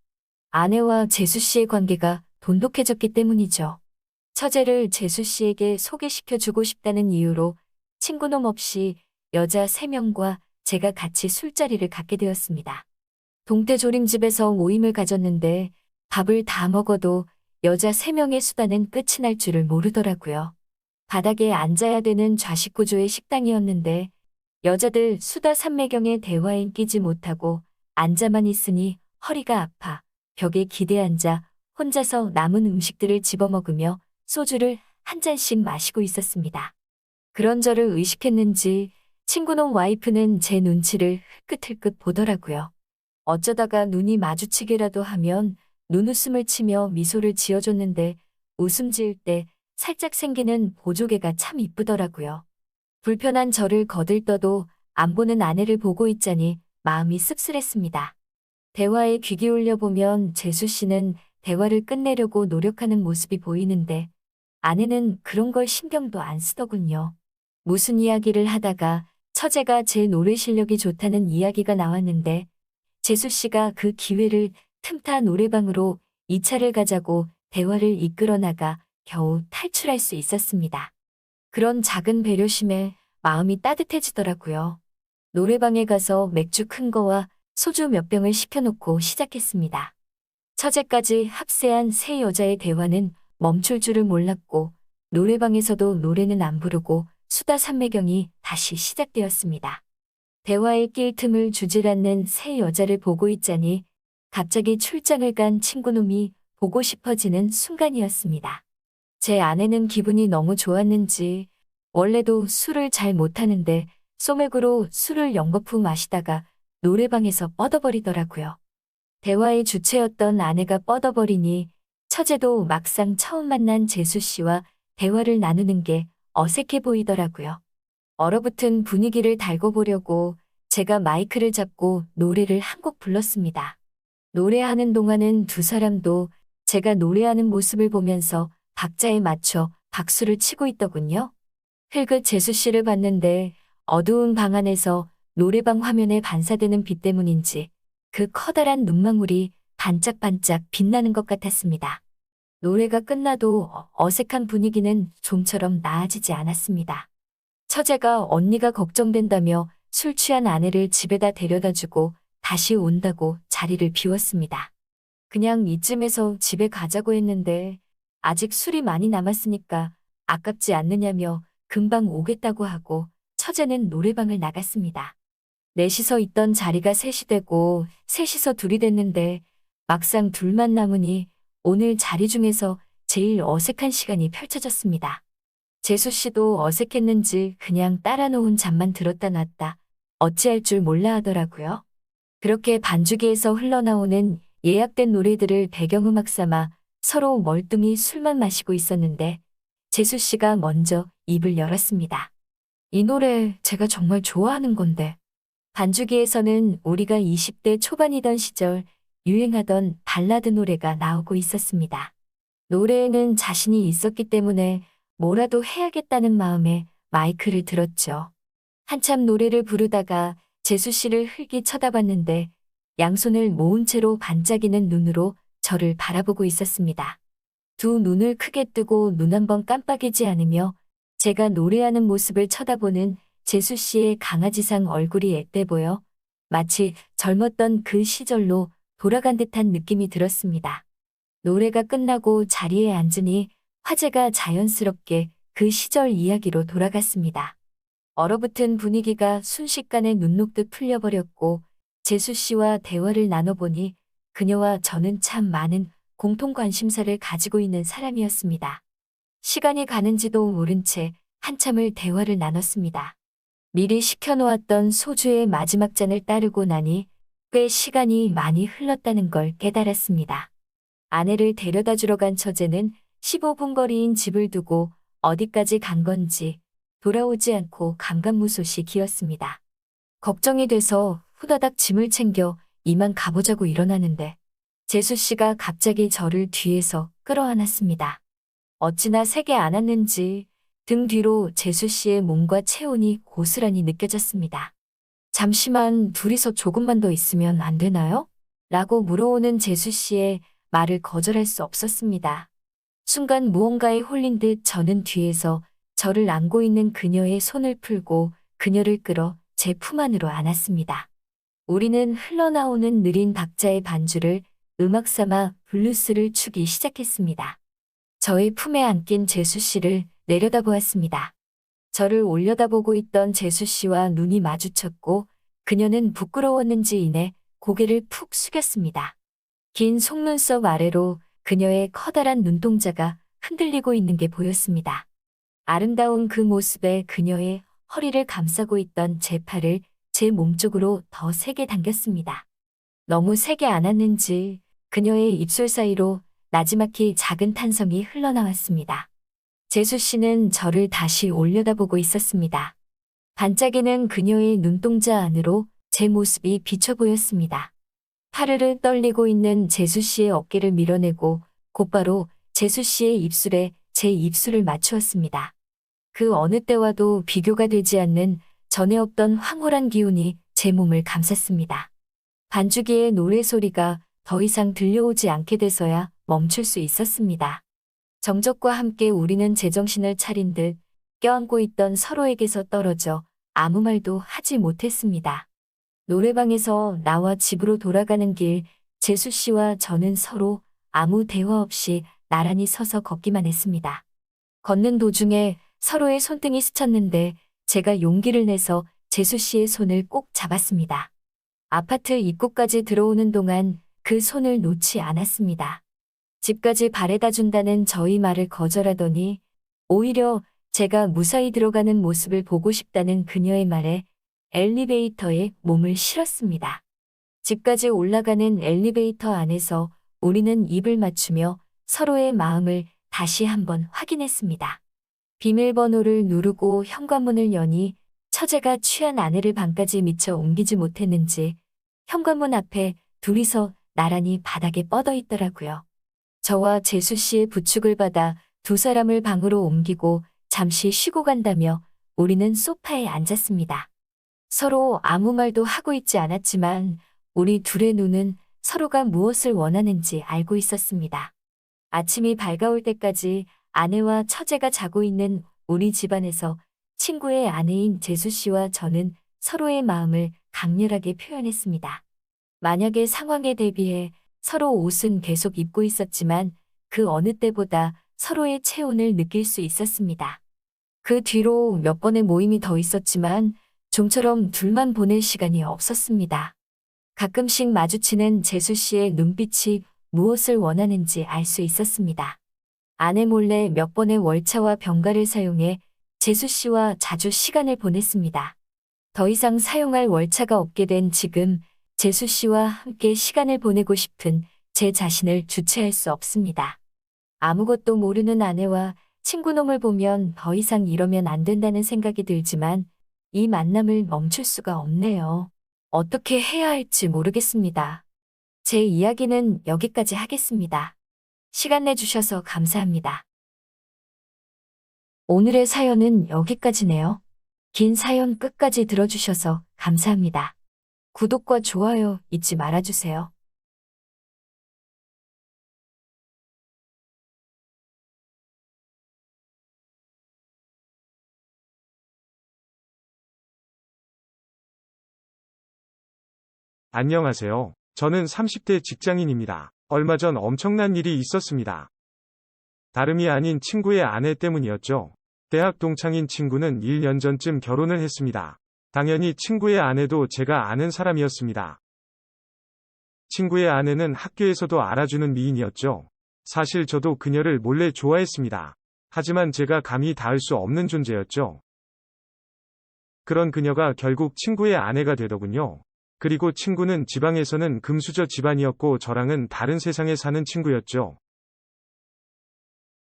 아내와 재수 씨의 관계가 돈독해졌기 때문이죠. 처제를 재수 씨에게 소개시켜주고 싶다는 이유로 친구놈 없이 여자 3명과 제가 같이 술자리를 갖게 되었습니다. 동태조림집에서 모임을 가졌는데 밥을 다 먹어도 여자 3명의 수다는 끝이 날 줄을 모르더라고요. 바닥에 앉아야 되는 좌식 구조의 식당이었는데 여자들 수다 삼매경의 대화에 끼지 못하고 앉아만 있으니 허리가 아파 벽에 기대앉아 혼자서 남은 음식들을 집어먹으며 소주를 한 잔씩 마시고 있었습니다. 그런 저를 의식했는지 친구놈 와이프는 제 눈치를 흘끗흘끗 보더라고요. 어쩌다가 눈이 마주치기라도 하면 눈웃음을 치며 미소를 지어줬는데 웃음 지을 때 살짝 생기는 보조개가 참 이쁘더라고요. 불편한 저를 거들떠도 안 보는 아내를 보고 있자니 마음이 씁쓸했습니다. 대화에 귀 기울여 보면 재수 씨는 대화를 끝내려고 노력하는 모습이 보이는데 아내는 그런 걸 신경도 안 쓰더군요. 무슨 이야기를 하다가 처제가 제 노래 실력이 좋다는 이야기가 나왔는데 재수 씨가 그 기회를 틈타 노래방으로 2차를 가자고 대화를 이끌어 나가 겨우 탈출할 수 있었습니다. 그런 작은 배려심에 마음이 따뜻해지더라고요. 노래방에 가서 맥주 큰 거와 소주 몇 병을 시켜놓고 시작했습니다. 처제까지 합세한 세 여자의 대화는 멈출 줄을 몰랐고 노래방에서도 노래는 안 부르고 수다 삼매경이 다시 시작되었습니다. 대화에 낄 틈을 주질 않는 세 여자를 보고 있자니 갑자기 출장을 간 친구놈이 보고 싶어지는 순간이었습니다. 제 아내는 기분이 너무 좋았는지 원래도 술을 잘 못하는데 소맥으로 술을 연거푸 마시다가 노래방에서 뻗어버리더라고요. 대화의 주체였던 아내가 뻗어버리니 처제도 막상 처음 만난 재수 씨와 대화를 나누는 게 어색해 보이더라고요. 얼어붙은 분위기를 달고 보려고 제가 마이크를 잡고 노래를 한 곡 불렀습니다. 노래하는 동안은 두 사람도 제가 노래하는 모습을 보면서 박자에 맞춰 박수를 치고 있더군요. 흘끗 재수 씨를 봤는데 어두운 방 안에서 노래방 화면에 반사되는 빛 때문인지 그 커다란 눈망울이 반짝반짝 빛나는 것 같았습니다. 노래가 끝나도 어색한 분위기는 좀처럼 나아지지 않았습니다. 처제가 언니가 걱정된다며 술 취한 아내를 집에다 데려다주고 다시 온다고 자리를 비웠습니다. 그냥 이쯤에서 집에 가자고 했는데 아직 술이 많이 남았으니까 아깝지 않느냐며 금방 오겠다고 하고 처제는 노래방을 나갔습니다. 넷이서 있던 자리가 셋이 되고 셋이서 둘이 됐는데 막상 둘만 남으니 오늘 자리 중에서 제일 어색한 시간이 펼쳐졌습니다. 재수 씨도 어색했는지 그냥 따라 놓은 잠만 들었다 놨다 어찌할 줄 몰라 하더라고요. 그렇게 반주기에서 흘러나오는 예약된 노래들을 배경음악 삼아 서로 멀뚱히 술만 마시고 있었는데 재수 씨가 먼저 입을 열었습니다. 이 노래 제가 정말 좋아하는 건데. 반주기에서는 우리가 20대 초반이던 시절 유행하던 발라드 노래가 나오고 있었습니다. 노래에는 자신이 있었기 때문에 뭐라도 해야겠다는 마음에 마이크를 들었죠. 한참 노래를 부르다가 재수 씨를 흘기 쳐다봤는데 양손을 모은 채로 반짝이는 눈으로 저를 바라보고 있었습니다. 두 눈을 크게 뜨고 눈 한 번 깜빡이지 않으며 제가 노래하는 모습을 쳐다보는 재수 씨의 강아지상 얼굴이 앳돼 보여 마치 젊었던 그 시절로 돌아간 듯한 느낌이 들었습니다. 노래가 끝나고 자리에 앉으니 화제가 자연스럽게 그 시절 이야기로 돌아갔습니다. 얼어붙은 분위기가 순식간에 눈 녹듯 풀려버렸고 재수 씨와 대화를 나눠보니 그녀와 저는 참 많은 공통 관심사를 가지고 있는 사람이었습니다. 시간이 가는지도 모른 채 한참을 대화를 나눴습니다. 미리 시켜놓았던 소주의 마지막 잔을 따르고 나니 꽤 시간이 많이 흘렀다는 걸 깨달았습니다. 아내를 데려다 주러 간 처제는 15분 거리인 집을 두고 어디까지 간 건지 돌아오지 않고 감감무소식이었습니다. 걱정이 돼서 후다닥 짐을 챙겨 이만 가보자고 일어나는데 재수 씨가 갑자기 저를 뒤에서 끌어안았습니다. 어찌나 세게 안았는지 등 뒤로 재수 씨의 몸과 체온이 고스란히 느껴졌습니다. 잠시만 둘이서 조금만 더 있으면 안 되나요? 라고 물어오는 재수 씨의 말을 거절할 수 없었습니다. 순간 무언가에 홀린 듯 저는 뒤에서 저를 안고 있는 그녀의 손을 풀고 그녀를 끌어 제 품 안으로 안았습니다. 우리는 흘러나오는 느린 박자의 반주를 음악 삼아 블루스를 추기 시작했습니다. 저의 품에 안긴 재수 씨를 내려다보았습니다. 저를 올려다보고 있던 재수 씨와 눈이 마주쳤고 그녀는 부끄러웠는지 이내 고개를 푹 숙였습니다. 긴 속눈썹 아래로 그녀의 커다란 눈동자가 흔들리고 있는 게 보였습니다. 아름다운 그 모습에 그녀의 허리를 감싸고 있던 제 팔을 제 몸쪽으로 더 세게 당겼습니다. 너무 세게 안았는지 그녀의 입술 사이로 나지막히 작은 탄성이 흘러나왔습니다. 재수 씨는 저를 다시 올려다보고 있었습니다. 반짝이는 그녀의 눈동자 안으로 제 모습이 비쳐 보였습니다. 파르르 떨리고 있는 재수 씨의 어깨를 밀어내고 곧바로 재수 씨의 입술에 제 입술을 맞추었습니다. 그 어느 때와도 비교가 되지 않는 전에 없던 황홀한 기운이 제 몸을 감쌌습니다. 반주기의 노래소리가 더 이상 들려오지 않게 돼서야 멈출 수 있었습니다. 정적과 함께 우리는 제정신을 차린 듯 껴안고 있던 서로에게서 떨어져 아무 말도 하지 못했습니다. 노래방에서 나와 집으로 돌아가는 길 재수 씨와 저는 서로 아무 대화 없이 나란히 서서 걷기만 했습니다. 걷는 도중에 서로의 손등이 스쳤는데 제가 용기를 내서 재수 씨의 손을 꼭 잡았습니다. 아파트 입구까지 들어오는 동안 그 손을 놓지 않았습니다. 집까지 바래다 준다는 저희 말을 거절하더니 오히려 제가 무사히 들어가는 모습을 보고 싶다는 그녀의 말에 엘리베이터에 몸을 실었습니다. 집까지 올라가는 엘리베이터 안에서 우리는 입을 맞추며 서로의 마음을 다시 한번 확인했습니다. 비밀번호를 누르고 현관문을 여니 처제가 취한 아내를 방까지 미처 옮기지 못했는지 현관문 앞에 둘이서 나란히 바닥에 뻗어 있더라고요. 저와 재수 씨의 부축을 받아 두 사람을 방으로 옮기고 잠시 쉬고 간다며 우리는 소파에 앉았습니다. 서로 아무 말도 하고 있지 않았지만 우리 둘의 눈은 서로가 무엇을 원하는지 알고 있었습니다. 아침이 밝아올 때까지 아내와 처제가 자고 있는 우리 집안에서 친구의 아내인 재수 씨와 저는 서로의 마음을 강렬하게 표현했습니다. 만약의 상황에 대비해 서로 옷은 계속 입고 있었지만 그 어느 때보다 서로의 체온을 느낄 수 있었습니다. 그 뒤로 몇 번의 모임이 더 있었지만 좀처럼 둘만 보낼 시간이 없었습니다. 가끔씩 마주치는 재수 씨의 눈빛이 무엇을 원하는지 알 수 있었습니다. 아내 몰래 몇 번의 월차와 병가를 사용해 재수 씨와 자주 시간을 보냈습니다. 더 이상 사용할 월차가 없게 된 지금 재수 씨와 함께 시간을 보내고 싶은 제 자신을 주체할 수 없습니다. 아무것도 모르는 아내와 친구놈을 보면 더 이상 이러면 안 된다는 생각이 들지만 이 만남을 멈출 수가 없네요. 어떻게 해야 할지 모르겠습니다. 제 이야기는 여기까지 하겠습니다. 시간 내주셔서 감사합니다. 오늘의 사연은 여기까지네요. 긴 사연 끝까지 들어주셔서 감사합니다. 구독과 좋아요 잊지 말아주세요. 안녕하세요. 저는 30대 직장인입니다. 얼마 전 엄청난 일이 있었습니다. 다름이 아닌 친구의 아내 때문이었죠. 대학 동창인 친구는 1년 전쯤 결혼을 했습니다. 당연히 친구의 아내도 제가 아는 사람이었습니다. 친구의 아내는 학교에서도 알아주는 미인이었죠. 사실 저도 그녀를 몰래 좋아했습니다. 하지만 제가 감히 닿을 수 없는 존재였죠. 그런 그녀가 결국 친구의 아내가 되더군요. 그리고 친구는 지방에서는 금수저 집안이었고 저랑은 다른 세상에 사는 친구였죠.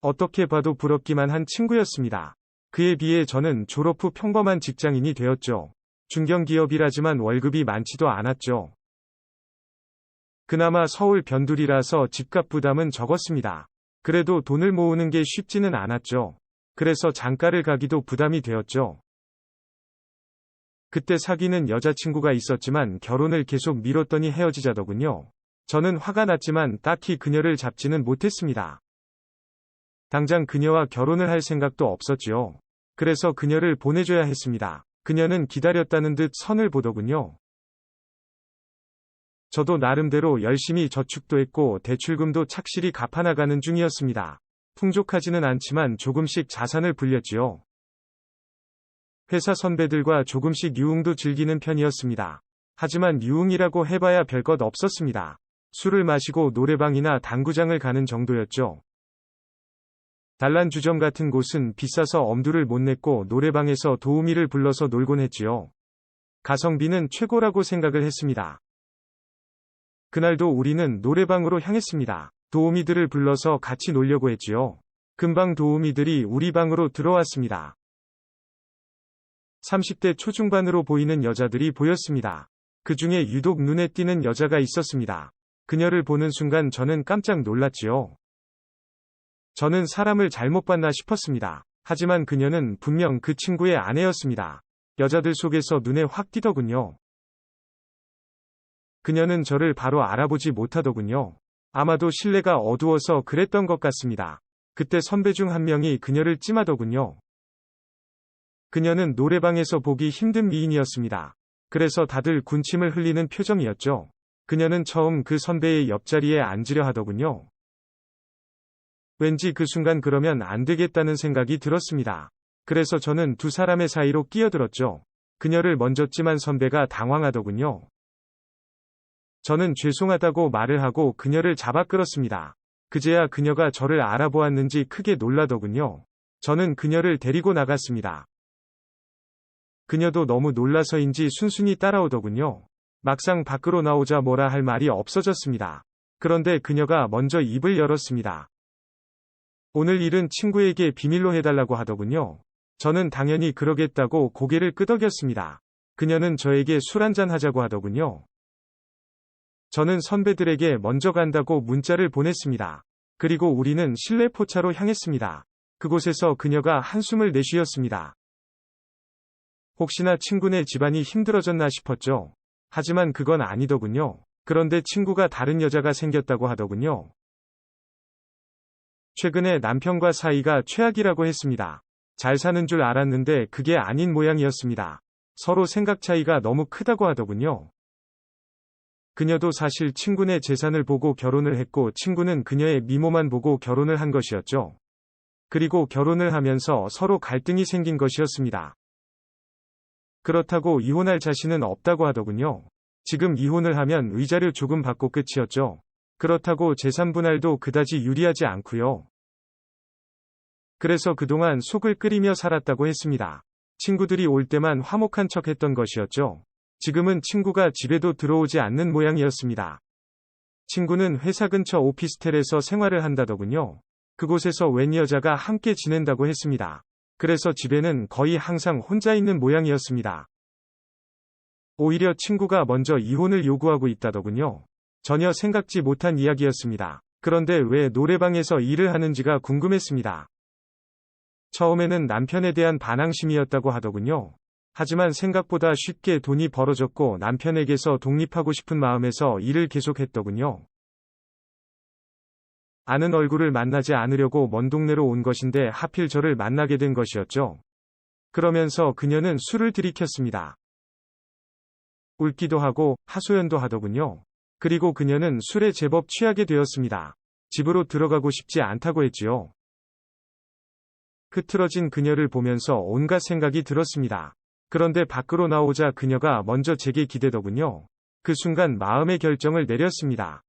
어떻게 봐도 부럽기만 한 친구였습니다. 그에 비해 저는 졸업 후 평범한 직장인이 되었죠. 중견기업이라지만 월급이 많지도 않았죠. 그나마 서울 변두리라서 집값 부담은 적었습니다. 그래도 돈을 모으는 게 쉽지는 않았죠. 그래서 장가를 가기도 부담이 되었죠. 그때 사귀는 여자친구가 있었지만 결혼을 계속 미뤘더니 헤어지자더군요. 저는 화가 났지만 딱히 그녀를 잡지는 못했습니다. 당장 그녀와 결혼을 할 생각도 없었지요. 그래서 그녀를 보내줘야 했습니다. 그녀는 기다렸다는 듯 선을 보더군요. 저도 나름대로 열심히 저축도 했고 대출금도 착실히 갚아나가는 중이었습니다. 풍족하지는 않지만 조금씩 자산을 불렸지요. 회사 선배들과 조금씩 유흥도 즐기는 편이었습니다. 하지만 유흥이라고 해봐야 별것 없었습니다. 술을 마시고 노래방이나 당구장을 가는 정도였죠. 단란주점 같은 곳은 비싸서 엄두를 못 냈고 노래방에서 도우미를 불러서 놀곤 했지요. 가성비는 최고라고 생각을 했습니다. 그날도 우리는 노래방으로 향했습니다. 도우미들을 불러서 같이 놀려고 했지요. 금방 도우미들이 우리 방으로 들어왔습니다. 30대 초중반으로 보이는 여자들이 보였습니다. 그 중에 유독 눈에 띄는 여자가 있었습니다. 그녀를 보는 순간 저는 깜짝 놀랐지요. 저는 사람을 잘못 봤나 싶었습니다. 하지만 그녀는 분명 그 친구의 아내였습니다. 여자들 속에서 눈에 확 띄더군요. 그녀는 저를 바로 알아보지 못하더군요. 아마도 실내가 어두워서 그랬던 것 같습니다. 그때 선배 중 한 명이 그녀를 찜하더군요. 그녀는 노래방에서 보기 힘든 미인이었습니다. 그래서 다들 군침을 흘리는 표정이었죠. 그녀는 처음 그 선배의 옆자리에 앉으려 하더군요. 왠지 그 순간 그러면 안 되겠다는 생각이 들었습니다. 그래서 저는 두 사람의 사이로 끼어들었죠. 그녀를 먼저 찜한 선배가 당황하더군요. 저는 죄송하다고 말을 하고 그녀를 잡아 끌었습니다. 그제야 그녀가 저를 알아보았는지 크게 놀라더군요. 저는 그녀를 데리고 나갔습니다. 그녀도 너무 놀라서인지 순순히 따라오더군요. 막상 밖으로 나오자 뭐라 할 말이 없어졌습니다. 그런데 그녀가 먼저 입을 열었습니다. 오늘 일은 친구에게 비밀로 해달라고 하더군요. 저는 당연히 그러겠다고 고개를 끄덕였습니다. 그녀는 저에게 술 한잔 하자고 하더군요. 저는 선배들에게 먼저 간다고 문자를 보냈습니다. 그리고 우리는 실내 포차로 향했습니다. 그곳에서 그녀가 한숨을 내쉬었습니다. 혹시나 친구네 집안이 힘들어졌나 싶었죠. 하지만 그건 아니더군요. 그런데 친구가 다른 여자가 생겼다고 하더군요. 최근에 남편과 사이가 최악이라고 했습니다. 잘 사는 줄 알았는데 그게 아닌 모양이었습니다. 서로 생각 차이가 너무 크다고 하더군요. 그녀도 사실 친구네 재산을 보고 결혼을 했고 친구는 그녀의 미모만 보고 결혼을 한 것이었죠. 그리고 결혼을 하면서 서로 갈등이 생긴 것이었습니다. 그렇다고 이혼할 자신은 없다고 하더군요. 지금 이혼을 하면 위자료 조금 받고 끝이었죠. 그렇다고 재산 분할도 그다지 유리하지 않고요. 그래서 그동안 속을 끓이며 살았다고 했습니다. 친구들이 올 때만 화목한 척 했던 것이었죠. 지금은 친구가 집에도 들어오지 않는 모양이었습니다. 친구는 회사 근처 오피스텔에서 생활을 한다더군요. 그곳에서 웬 여자가 함께 지낸다고 했습니다. 그래서 집에는 거의 항상 혼자 있는 모양이었습니다. 오히려 친구가 먼저 이혼을 요구하고 있다더군요. 전혀 생각지 못한 이야기였습니다. 그런데 왜 노래방에서 일을 하는지가 궁금했습니다. 처음에는 남편에 대한 반항심이었다고 하더군요. 하지만 생각보다 쉽게 돈이 벌어졌고 남편에게서 독립하고 싶은 마음에서 일을 계속했더군요. 아는 얼굴을 만나지 않으려고 먼 동네로 온 것인데 하필 저를 만나게 된 것이었죠. 그러면서 그녀는 술을 들이켰습니다. 울기도 하고 하소연도 하더군요. 그리고 그녀는 술에 제법 취하게 되었습니다. 집으로 들어가고 싶지 않다고 했지요. 흐트러진 그녀를 보면서 온갖 생각이 들었습니다. 그런데 밖으로 나오자 그녀가 먼저 제게 기대더군요. 그 순간 마음의 결정을 내렸습니다.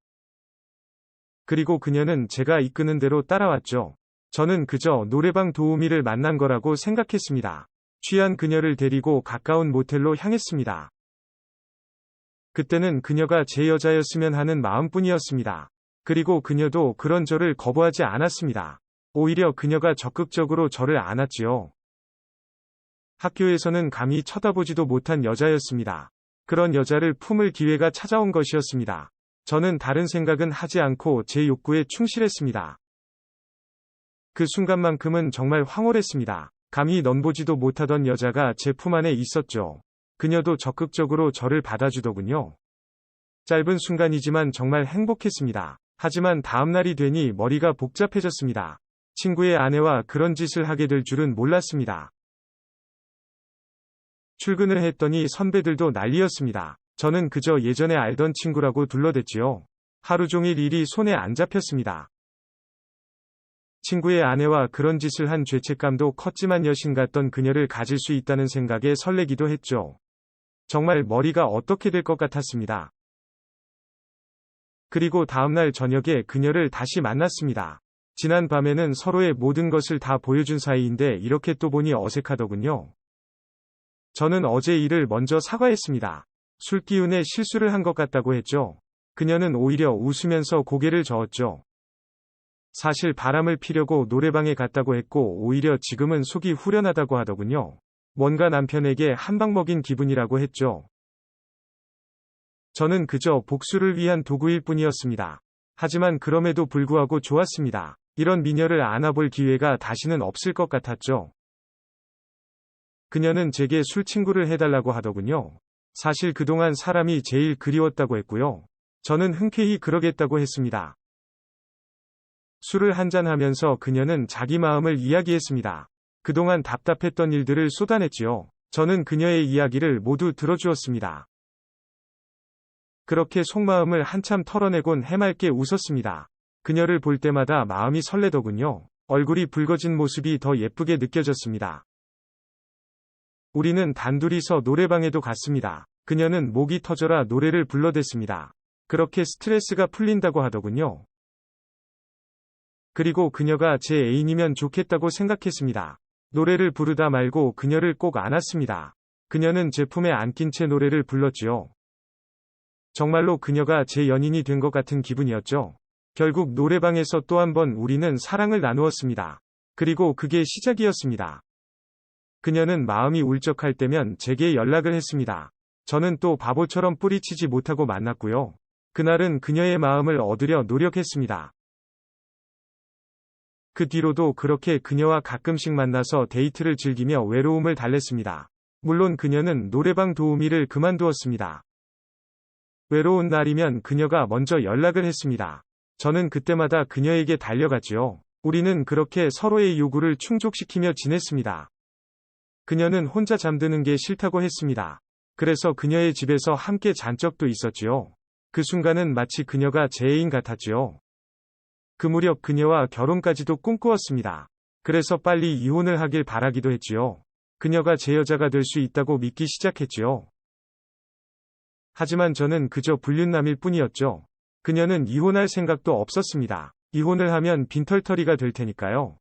그리고 그녀는 제가 이끄는 대로 따라왔죠. 저는 그저 노래방 도우미를 만난 거라고 생각했습니다. 취한 그녀를 데리고 가까운 모텔로 향했습니다. 그때는 그녀가 제 여자였으면 하는 마음뿐이었습니다. 그리고 그녀도 그런 저를 거부하지 않았습니다. 오히려 그녀가 적극적으로 저를 안았지요. 학교에서는 감히 쳐다보지도 못한 여자였습니다. 그런 여자를 품을 기회가 찾아온 것이었습니다. 저는 다른 생각은 하지 않고 제 욕구에 충실했습니다. 그 순간만큼은 정말 황홀했습니다. 감히 넘보지도 못하던 여자가 제 품 안에 있었죠. 그녀도 적극적으로 저를 받아주더군요. 짧은 순간이지만 정말 행복했습니다. 하지만 다음날이 되니 머리가 복잡해졌습니다. 친구의 아내와 그런 짓을 하게 될 줄은 몰랐습니다. 출근을 했더니 선배들도 난리였습니다. 저는 그저 예전에 알던 친구라고 둘러댔지요. 하루 종일 일이 손에 안 잡혔습니다. 친구의 아내와 그런 짓을 한 죄책감도 컸지만 여신 같던 그녀를 가질 수 있다는 생각에 설레기도 했죠. 정말 머리가 어떻게 될 것 같았습니다. 그리고 다음날 저녁에 그녀를 다시 만났습니다. 지난 밤에는 서로의 모든 것을 다 보여준 사이인데 이렇게 또 보니 어색하더군요. 저는 어제 일을 먼저 사과했습니다. 술 기운에 실수를 한 것 같다고 했죠. 그녀는 오히려 웃으면서 고개를 저었죠. 사실 바람을 피려고 노래방에 갔다고 했고 오히려 지금은 속이 후련하다고 하더군요. 뭔가 남편에게 한 방 먹인 기분이라고 했죠. 저는 그저 복수를 위한 도구일 뿐이었습니다. 하지만 그럼에도 불구하고 좋았습니다. 이런 미녀를 안아볼 기회가 다시는 없을 것 같았죠. 그녀는 제게 술 친구를 해달라고 하더군요. 사실 그동안 사람이 제일 그리웠다고 했고요. 저는 흔쾌히 그러겠다고 했습니다. 술을 한잔하면서 그녀는 자기 마음을 이야기했습니다. 그동안 답답했던 일들을 쏟아냈지요. 저는 그녀의 이야기를 모두 들어주었습니다. 그렇게 속마음을 한참 털어내곤 해맑게 웃었습니다. 그녀를 볼 때마다 마음이 설레더군요. 얼굴이 붉어진 모습이 더 예쁘게 느껴졌습니다. 우리는 단둘이서 노래방에도 갔습니다. 그녀는 목이 터져라 노래를 불러댔습니다. 그렇게 스트레스가 풀린다고 하더군요. 그리고 그녀가 제 애인이면 좋겠다고 생각했습니다. 노래를 부르다 말고 그녀를 꼭 안았습니다. 그녀는 제 품에 안긴 채 노래를 불렀지요. 정말로 그녀가 제 연인이 된 것 같은 기분이었죠. 결국 노래방에서 또 한 번 우리는 사랑을 나누었습니다. 그리고 그게 시작이었습니다. 그녀는 마음이 울적할 때면 제게 연락을 했습니다. 저는 또 바보처럼 뿌리치지 못하고 만났고요. 그날은 그녀의 마음을 얻으려 노력했습니다. 그 뒤로도 그렇게 그녀와 가끔씩 만나서 데이트를 즐기며 외로움을 달랬습니다. 물론 그녀는 노래방 도우미를 그만두었습니다. 외로운 날이면 그녀가 먼저 연락을 했습니다. 저는 그때마다 그녀에게 달려갔지요. 우리는 그렇게 서로의 요구를 충족시키며 지냈습니다. 그녀는 혼자 잠드는 게 싫다고 했습니다. 그래서 그녀의 집에서 함께 잔 적도 있었지요. 그 순간은 마치 그녀가 제 애인 같았지요. 그 무렵 그녀와 결혼까지도 꿈꾸었습니다. 그래서 빨리 이혼을 하길 바라기도 했지요. 그녀가 제 여자가 될 수 있다고 믿기 시작했지요. 하지만 저는 그저 불륜남일 뿐이었죠. 그녀는 이혼할 생각도 없었습니다. 이혼을 하면 빈털터리가 될 테니까요.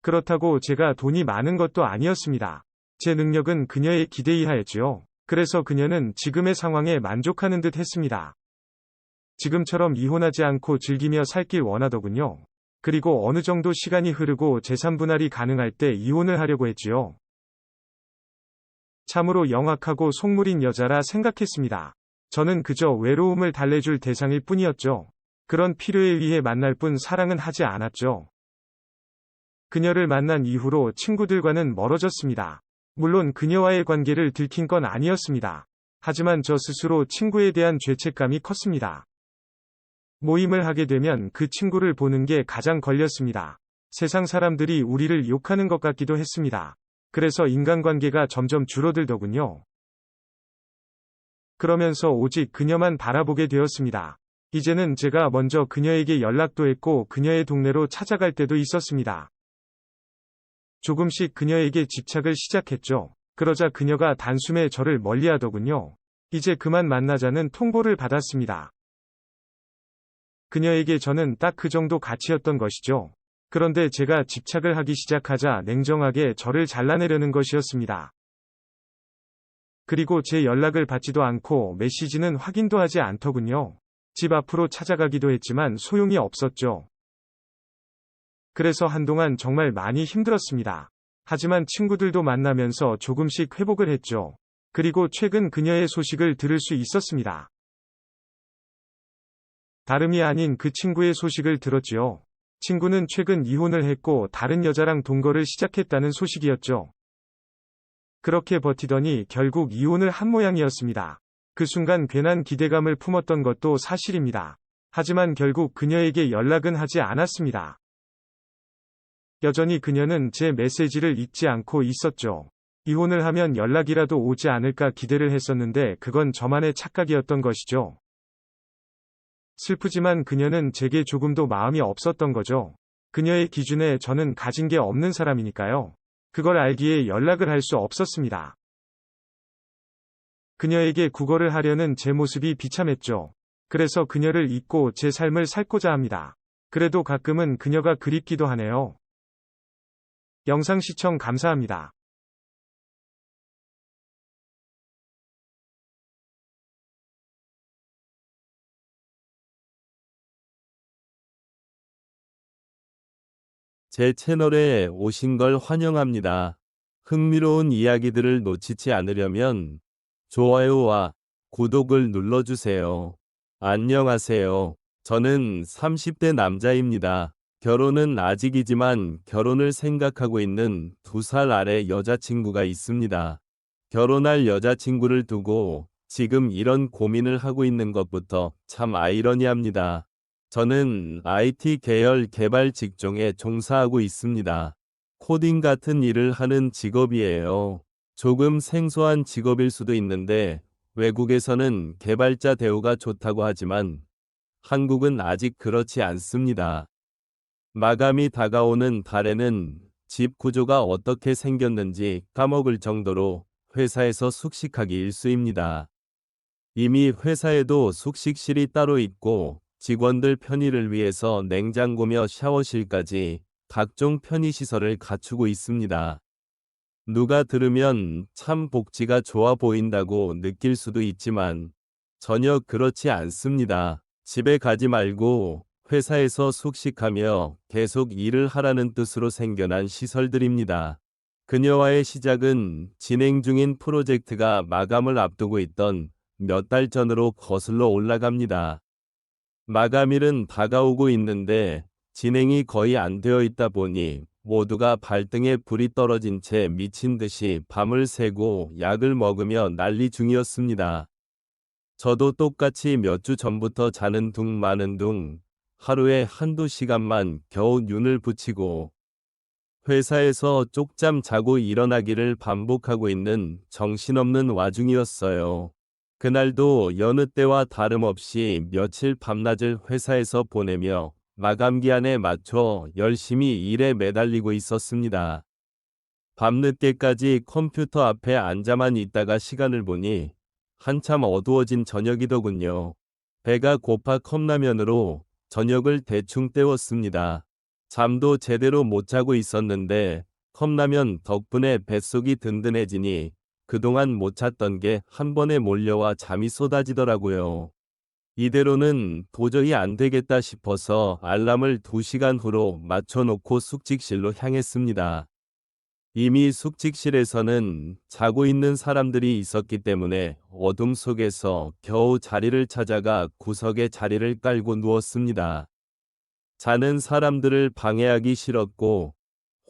그렇다고 제가 돈이 많은 것도 아니었습니다. 제 능력은 그녀의 기대 이하였지요. 그래서 그녀는 지금의 상황에 만족하는 듯 했습니다. 지금처럼 이혼하지 않고 즐기며 살길 원하더군요. 그리고 어느 정도 시간이 흐르고 재산 분할이 가능할 때 이혼을 하려고 했지요. 참으로 영악하고 속물인 여자라 생각했습니다. 저는 그저 외로움을 달래줄 대상일 뿐이었죠. 그런 필요에 의해 만날 뿐 사랑은 하지 않았죠. 그녀를 만난 이후로 친구들과는 멀어졌습니다. 물론 그녀와의 관계를 들킨 건 아니었습니다. 하지만 저 스스로 친구에 대한 죄책감이 컸습니다. 모임을 하게 되면 그 친구를 보는 게 가장 걸렸습니다. 세상 사람들이 우리를 욕하는 것 같기도 했습니다. 그래서 인간관계가 점점 줄어들더군요. 그러면서 오직 그녀만 바라보게 되었습니다. 이제는 제가 먼저 그녀에게 연락도 했고 그녀의 동네로 찾아갈 때도 있었습니다. 조금씩 그녀에게 집착을 시작했죠. 그러자 그녀가 단숨에 저를 멀리하더군요. 이제 그만 만나자는 통보를 받았습니다. 그녀에게 저는 딱 그 정도 가치였던 것이죠. 그런데 제가 집착을 하기 시작하자 냉정하게 저를 잘라내려는 것이었습니다. 그리고 제 연락을 받지도 않고 메시지는 확인도 하지 않더군요. 집 앞으로 찾아가기도 했지만 소용이 없었죠. 그래서 한동안 정말 많이 힘들었습니다. 하지만 친구들도 만나면서 조금씩 회복을 했죠. 그리고 최근 그녀의 소식을 들을 수 있었습니다. 다름이 아닌 그 친구의 소식을 들었지요. 친구는 최근 이혼을 했고 다른 여자랑 동거를 시작했다는 소식이었죠. 그렇게 버티더니 결국 이혼을 한 모양이었습니다. 그 순간 괜한 기대감을 품었던 것도 사실입니다. 하지만 결국 그녀에게 연락은 하지 않았습니다. 여전히 그녀는 제 메시지를 읽지 않고 있었죠. 이혼을 하면 연락이라도 오지 않을까 기대를 했었는데 그건 저만의 착각이었던 것이죠. 슬프지만 그녀는 제게 조금도 마음이 없었던 거죠. 그녀의 기준에 저는 가진 게 없는 사람이니까요. 그걸 알기에 연락을 할 수 없었습니다. 그녀에게 구걸을 하려는 제 모습이 비참했죠. 그래서 그녀를 잊고 제 삶을 살고자 합니다. 그래도 가끔은 그녀가 그립기도 하네요. 영상 시청 감사합니다. 제 채널에 오신 걸 환영합니다. 흥미로운 이야기들을 놓치지 않으려면 좋아요와 구독을 눌러주세요. 안녕하세요. 저는 30대 남자입니다. 결혼은 아직이지만 결혼을 생각하고 있는 2살 아래 여자친구가 있습니다. 결혼할 여자친구를 두고 지금 이런 고민을 하고 있는 것부터 참 아이러니합니다. 저는 IT 계열 개발 직종에 종사하고 있습니다. 코딩 같은 일을 하는 직업이에요. 조금 생소한 직업일 수도 있는데 외국에서는 개발자 대우가 좋다고 하지만 한국은 아직 그렇지 않습니다. 마감이 다가오는 달에는 집 구조가 어떻게 생겼는지 까먹을 정도로 회사에서 숙식하기 일쑤입니다. 이미 회사에도 숙식실이 따로 있고 직원들 편의를 위해서 냉장고며 샤워실까지 각종 편의시설을 갖추고 있습니다. 누가 들으면 참 복지가 좋아 보인다고 느낄 수도 있지만 전혀 그렇지 않습니다. 집에 가지 말고 회사에서 숙식하며 계속 일을 하라는 뜻으로 생겨난 시설들입니다. 그녀와의 시작은 진행 중인 프로젝트가 마감을 앞두고 있던 몇 달 전으로 거슬러 올라갑니다. 마감일은 다가오고 있는데 진행이 거의 안 되어 있다 보니 모두가 발등에 불이 떨어진 채 미친 듯이 밤을 새고 약을 먹으며 난리 중이었습니다. 저도 똑같이 몇 주 전부터 자는 둥 마는 둥 하루에 한두 시간만 겨우 눈을 붙이고 회사에서 쪽잠 자고 일어나기를 반복하고 있는 정신없는 와중이었어요. 그날도 여느 때와 다름없이 며칠 밤낮을 회사에서 보내며 마감 기한에 맞춰 열심히 일에 매달리고 있었습니다. 밤늦게까지 컴퓨터 앞에 앉아만 있다가 시간을 보니 한참 어두워진 저녁이더군요. 배가 고파 컵라면으로 저녁을 대충 때웠습니다. 잠도 제대로 못 자고 있었는데 컵라면 덕분에 뱃속이 든든해지니 그동안 못 잤던 게 한 번에 몰려와 잠이 쏟아지더라고요. 이대로는 도저히 안 되겠다 싶어서 알람을 2시간 후로 맞춰놓고 숙직실로 향했습니다. 이미 숙직실에서는 자고 있는 사람들이 있었기 때문에 어둠 속에서 겨우 자리를 찾아가 구석에 자리를 깔고 누웠습니다. 자는 사람들을 방해하기 싫었고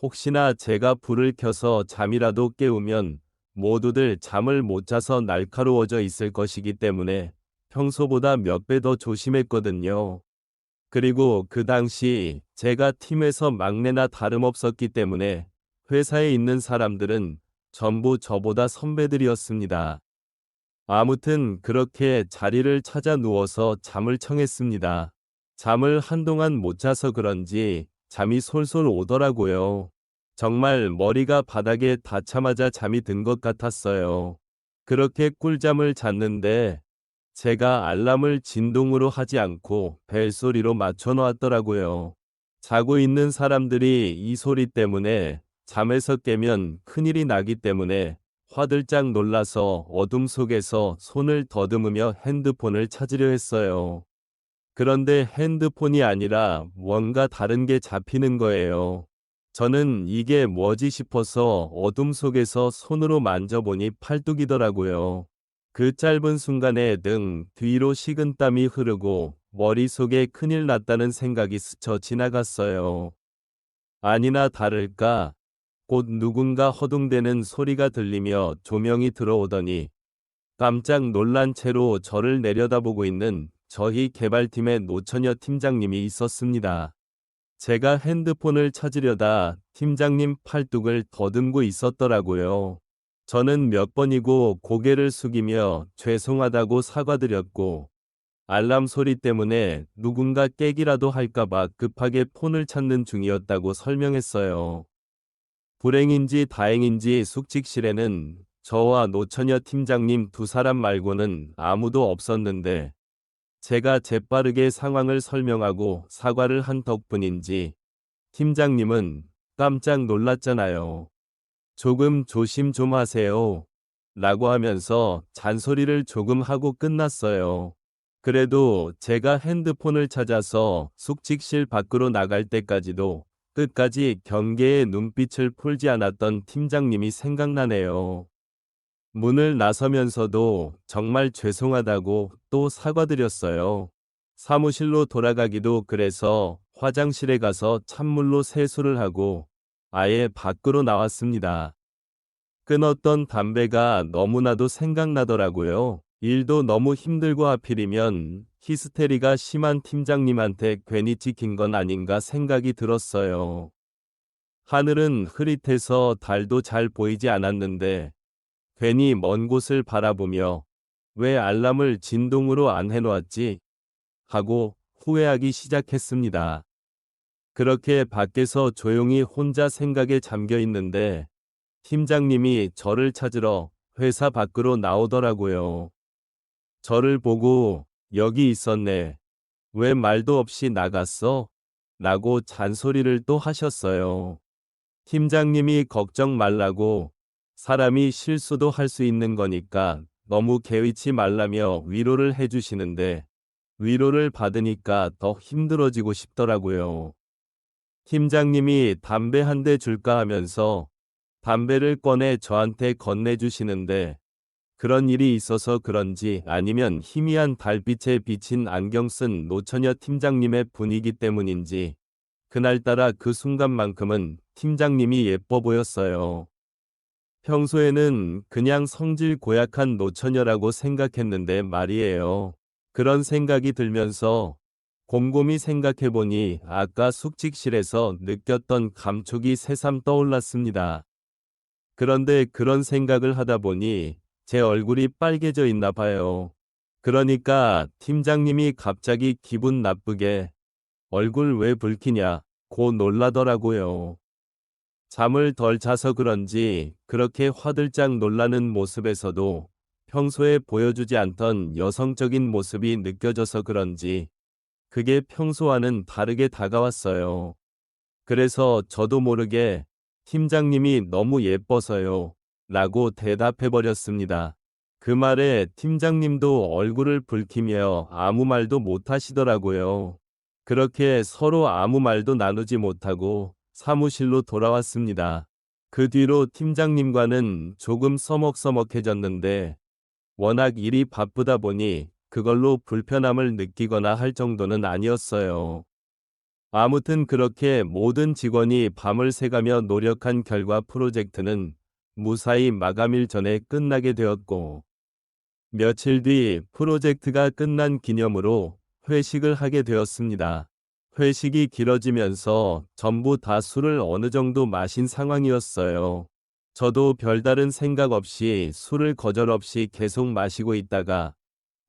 혹시나 제가 불을 켜서 잠이라도 깨우면 모두들 잠을 못 자서 날카로워져 있을 것이기 때문에 평소보다 몇 배 더 조심했거든요. 그리고 그 당시 제가 팀에서 막내나 다름없었기 때문에 회사에 있는 사람들은 전부 저보다 선배들이었습니다. 아무튼 그렇게 자리를 찾아 누워서 잠을 청했습니다. 잠을 한동안 못 자서 그런지 잠이 솔솔 오더라고요. 정말 머리가 바닥에 닿자마자 잠이 든 것 같았어요. 그렇게 꿀잠을 잤는데 제가 알람을 진동으로 하지 않고 벨소리로 맞춰 놓았더라고요. 자고 있는 사람들이 이 소리 때문에 잠에서 깨면 큰일이 나기 때문에 화들짝 놀라서 어둠 속에서 손을 더듬으며 핸드폰을 찾으려 했어요. 그런데 핸드폰이 아니라 뭔가 다른 게 잡히는 거예요. 저는 이게 뭐지 싶어서 어둠 속에서 손으로 만져보니 팔뚝이더라고요. 그 짧은 순간에 등 뒤로 식은땀이 흐르고 머릿속에 큰일 났다는 생각이 스쳐 지나갔어요. 아니나 다를까 곧 누군가 허둥대는 소리가 들리며 조명이 들어오더니 깜짝 놀란 채로 저를 내려다보고 있는 저희 개발팀의 노처녀 팀장님이 있었습니다. 제가 핸드폰을 찾으려다 팀장님 팔뚝을 더듬고 있었더라고요. 저는 몇 번이고 고개를 숙이며 죄송하다고 사과드렸고 알람 소리 때문에 누군가 깨기라도 할까봐 급하게 폰을 찾는 중이었다고 설명했어요. 불행인지 다행인지 숙직실에는 저와 노처녀 팀장님 2사람 말고는 아무도 없었는데 제가 재빠르게 상황을 설명하고 사과를 한 덕분인지 팀장님은 깜짝 놀랐잖아요. 조금 조심 좀 하세요. 라고 하면서 잔소리를 조금 하고 끝났어요. 그래도 제가 핸드폰을 찾아서 숙직실 밖으로 나갈 때까지도 끝까지 경계의 눈빛을 풀지 않았던 팀장님이 생각나네요. 문을 나서면서도 정말 죄송하다고 또 사과드렸어요. 사무실로 돌아가기도 그래서 화장실에 가서 찬물로 세수를 하고 아예 밖으로 나왔습니다. 끊었던 담배가 너무나도 생각나더라고요. 일도 너무 힘들고 하필이면 히스테리가 심한 팀장님한테 괜히 찍힌 건 아닌가 생각이 들었어요. 하늘은 흐릿해서 달도 잘 보이지 않았는데 괜히 먼 곳을 바라보며 왜 알람을 진동으로 안 해놓았지? 하고 후회하기 시작했습니다. 그렇게 밖에서 조용히 혼자 생각에 잠겨 있는데 팀장님이 저를 찾으러 회사 밖으로 나오더라고요. 저를 보고 여기 있었네. 왜 말도 없이 나갔어? 라고 잔소리를 또 하셨어요. 팀장님이 걱정 말라고 사람이 실수도 할 수 있는 거니까 너무 개의치 말라며 위로를 해주시는데 위로를 받으니까 더 힘들어지고 싶더라고요. 팀장님이 담배 한 대 줄까 하면서 담배를 꺼내 저한테 건네주시는데 그런 일이 있어서 그런지 아니면 희미한 달빛에 비친 안경 쓴 노처녀 팀장님의 분위기 때문인지 그날따라 그 순간만큼은 팀장님이 예뻐 보였어요. 평소에는 그냥 성질 고약한 노처녀라고 생각했는데 말이에요. 그런 생각이 들면서 곰곰이 생각해보니 아까 숙직실에서 느꼈던 감촉이 새삼 떠올랐습니다. 그런데 그런 생각을 하다 보니 제 얼굴이 빨개져 있나 봐요. 그러니까 팀장님이 갑자기 기분 나쁘게 얼굴 왜 붉히냐 고 놀라더라고요. 잠을 덜 자서 그런지 그렇게 화들짝 놀라는 모습에서도 평소에 보여주지 않던 여성적인 모습이 느껴져서 그런지 그게 평소와는 다르게 다가왔어요. 그래서 저도 모르게 팀장님이 너무 예뻐서요. 라고 대답해버렸습니다. 그 말에 팀장님도 얼굴을 붉히며 아무 말도 못하시더라고요. 그렇게 서로 아무 말도 나누지 못하고 사무실로 돌아왔습니다. 그 뒤로 팀장님과는 조금 서먹서먹해졌는데 워낙 일이 바쁘다 보니 그걸로 불편함을 느끼거나 할 정도는 아니었어요. 아무튼 그렇게 모든 직원이 밤을 새가며 노력한 결과 프로젝트는 무사히 마감일 전에 끝나게 되었고, 며칠 뒤 프로젝트가 끝난 기념으로 회식을 하게 되었습니다. 회식이 길어지면서 전부 다 술을 어느 정도 마신 상황이었어요. 저도 별다른 생각 없이 술을 거절없이 계속 마시고 있다가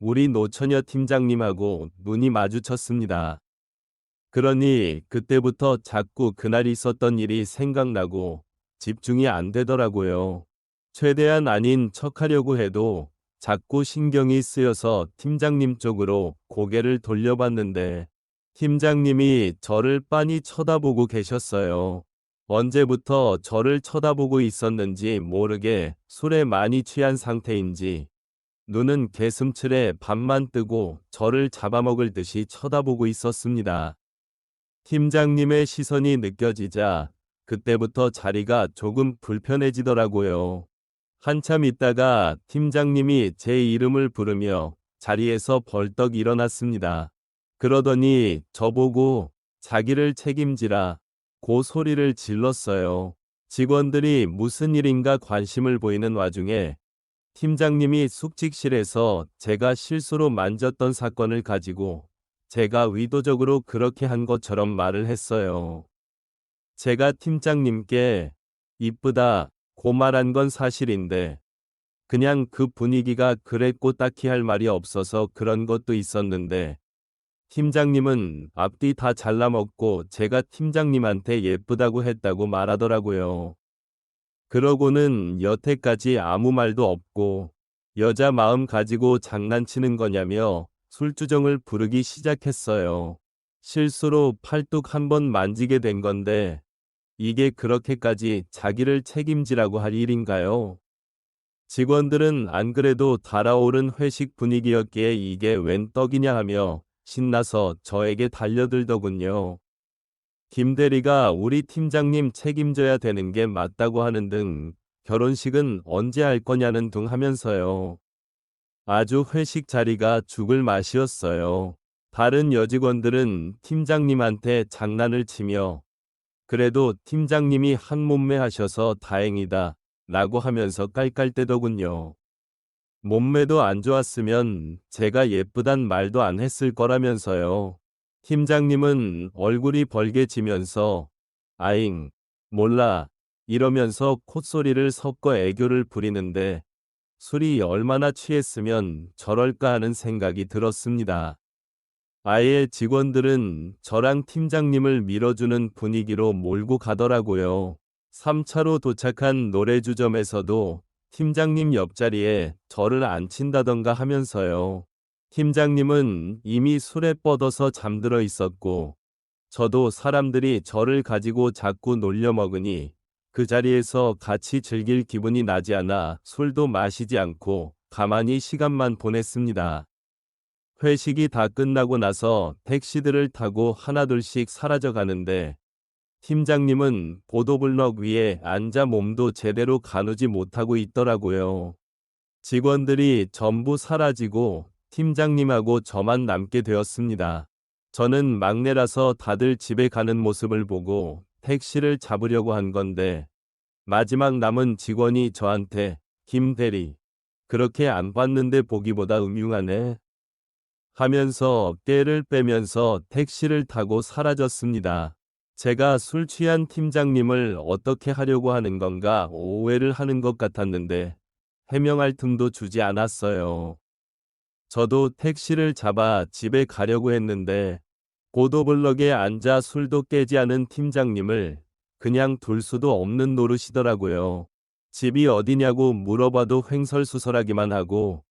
우리 노처녀 팀장님하고 눈이 마주쳤습니다. 그러니 그때부터 자꾸 그날 있었던 일이 생각나고 집중이 안 되더라고요. 최대한 아닌 척하려고 해도 자꾸 신경이 쓰여서 팀장님 쪽으로 고개를 돌려봤는데 팀장님이 저를 빤히 쳐다보고 계셨어요. 언제부터 저를 쳐다보고 있었는지 모르게 술에 많이 취한 상태인지 눈은 개슴츠레 반만 뜨고 저를 잡아먹을 듯이 쳐다보고 있었습니다. 팀장님의 시선이 느껴지자 그때부터 자리가 조금 불편해지더라고요. 한참 있다가 팀장님이 제 이름을 부르며 자리에서 벌떡 일어났습니다. 그러더니 저보고 자기를 책임지라 고 소리를 질렀어요. 직원들이 무슨 일인가 관심을 보이는 와중에 팀장님이 숙직실에서 제가 실수로 만졌던 사건을 가지고 제가 의도적으로 그렇게 한 것처럼 말을 했어요. 제가 팀장님께 이쁘다 고 말한 건 사실인데 그냥 그 분위기가 그랬고 딱히 할 말이 없어서 그런 것도 있었는데 팀장님은 앞뒤 다 잘라먹고 제가 팀장님한테 예쁘다고 했다고 말하더라고요. 그러고는 여태까지 아무 말도 없고 여자 마음 가지고 장난치는 거냐며 술주정을 부르기 시작했어요. 실수로 팔뚝 한번 만지게 된 건데 이게 그렇게까지 자기를 책임지라고 할 일인가요? 직원들은 안 그래도 달아오른 회식 분위기였기에 이게 웬 떡이냐 하며 신나서 저에게 달려들더군요. 김 대리가 우리 팀장님 책임져야 되는 게 맞다고 하는 등 결혼식은 언제 할 거냐는 등 하면서요. 아주 회식 자리가 죽을 맛이었어요. 다른 여직원들은 팀장님한테 장난을 치며 그래도 팀장님이 한 몸매 하셔서 다행이다 라고 하면서 깔깔대더군요. 몸매도 안 좋았으면 제가 예쁘단 말도 안 했을 거라면서요. 팀장님은 얼굴이 벌개지면서 아잉, 몰라 이러면서 콧소리를 섞어 애교를 부리는데 술이 얼마나 취했으면 저럴까 하는 생각이 들었습니다. 아예 직원들은 저랑 팀장님을 밀어주는 분위기로 몰고 가더라고요. 3차로 도착한 노래주점에서도 팀장님 옆자리에 저를 앉힌다던가 하면서요. 팀장님은 이미 술에 뻗어서 잠들어 있었고 저도 사람들이 저를 가지고 자꾸 놀려먹으니 그 자리에서 같이 즐길 기분이 나지 않아 술도 마시지 않고 가만히 시간만 보냈습니다. 회식이 다 끝나고 나서 택시들을 타고 하나둘씩 사라져 가는데 팀장님은 보도블럭 위에 앉아 몸도 제대로 가누지 못하고 있더라고요. 직원들이 전부 사라지고 팀장님하고 저만 남게 되었습니다. 저는 막내라서 다들 집에 가는 모습을 보고 택시를 잡으려고 한 건데 마지막 남은 직원이 저한테 김 대리, 그렇게 안 봤는데 보기보다 음흉하네 하면서 떼를 빼면서 택시를 타고 사라졌습니다. 제가 술 취한 팀장님을 어떻게 하려고 하는 건가 오해를 하는 것 같았는데 해명할 틈도 주지 않았어요. 저도 택시를 잡아 집에 가려고 했는데 보도블럭에 앉아 술도 깨지 않은 팀장님을 그냥 둘 수도 없는 노릇이더라고요. 집이 어디냐고 물어봐도 횡설수설하기만 하고,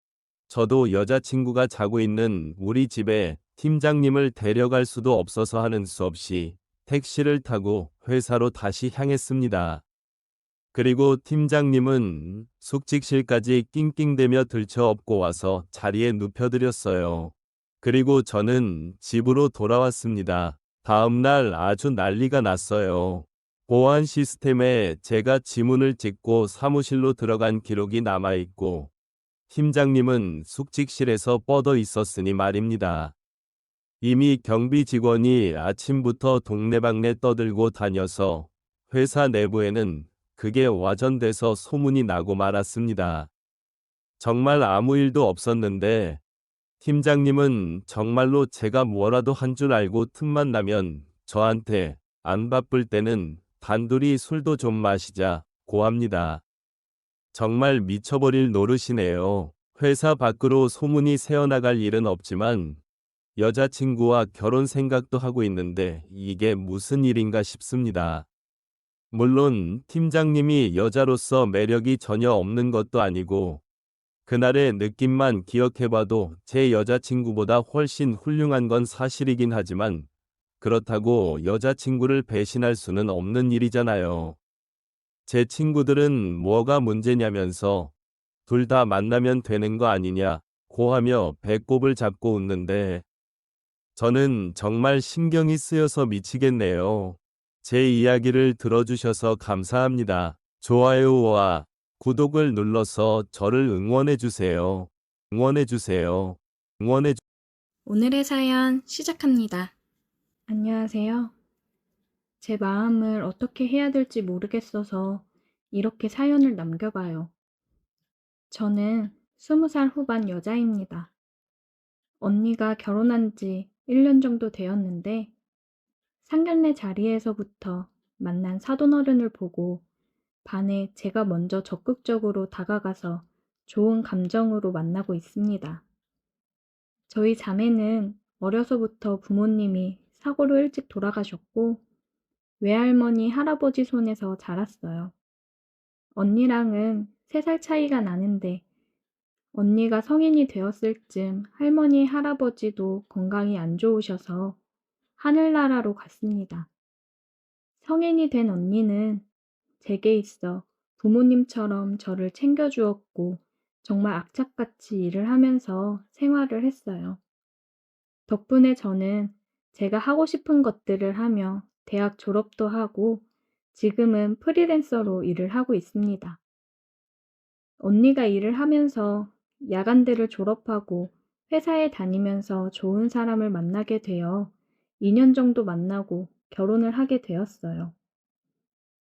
저도 여자친구가 자고 있는 우리 집에 팀장님을 데려갈 수도 없어서 하는 수 없이 택시를 타고 회사로 다시 향했습니다. 그리고 팀장님은 숙직실까지 낑낑대며 들쳐업고 와서 자리에 눕혀드렸어요. 그리고 저는 집으로 돌아왔습니다. 다음 날 아주 난리가 났어요. 보안 시스템에 제가 지문을 찍고 사무실로 들어간 기록이 남아있고, 팀장님은 숙직실에서 뻗어 있었으니 말입니다. 이미 경비 직원이 아침부터 동네방네 떠들고 다녀서 회사 내부에는 그게 와전돼서 소문이 나고 말았습니다. 정말 아무 일도 없었는데 팀장님은 정말로 제가 뭐라도 한 줄 알고 틈만 나면 저한테 안 바쁠 때는 단둘이 술도 좀 마시자고 합니다. 정말 미쳐버릴 노릇이네요. 회사 밖으로 소문이 새어나갈 일은 없지만 여자친구와 결혼 생각도 하고 있는데 이게 무슨 일인가 싶습니다. 물론 팀장님이 여자로서 매력이 전혀 없는 것도 아니고 그날의 느낌만 기억해봐도 제 여자친구보다 훨씬 훌륭한 건 사실이긴 하지만 그렇다고 여자친구를 배신할 수는 없는 일이잖아요. 제 친구들은 뭐가 문제냐면서 둘 다 만나면 되는 거 아니냐고 하며 배꼽을 잡고 웃는데 저는 정말 신경이 쓰여서 미치겠네요. 제 이야기를 들어주셔서 감사합니다. 좋아요와 구독을 눌러서 저를 응원해주세요. 응원해주세요. 응원해주세요. 오늘의 사연 시작합니다. 안녕하세요. 제 마음을 어떻게 해야 될지 모르겠어서 이렇게 사연을 남겨봐요. 저는 20살 후반 여자입니다. 언니가 결혼한 지 1년 정도 되었는데 상견례 자리에서부터 만난 사돈어른을 보고 반해 제가 먼저 적극적으로 다가가서 좋은 감정으로 만나고 있습니다. 저희 자매는 어려서부터 부모님이 사고로 일찍 돌아가셨고 외할머니, 할아버지 손에서 자랐어요. 언니랑은 3살 차이가 나는데 언니가 성인이 되었을 쯤 할머니, 할아버지도 건강이 안 좋으셔서 하늘나라로 갔습니다. 성인이 된 언니는 제게 있어 부모님처럼 저를 챙겨주었고 정말 악착같이 일을 하면서 생활을 했어요. 덕분에 저는 제가 하고 싶은 것들을 하며 대학 졸업도 하고 지금은 프리랜서로 일을 하고 있습니다. 언니가 일을 하면서 야간대를 졸업하고 회사에 다니면서 좋은 사람을 만나게 되어 2년 정도 만나고 결혼을 하게 되었어요.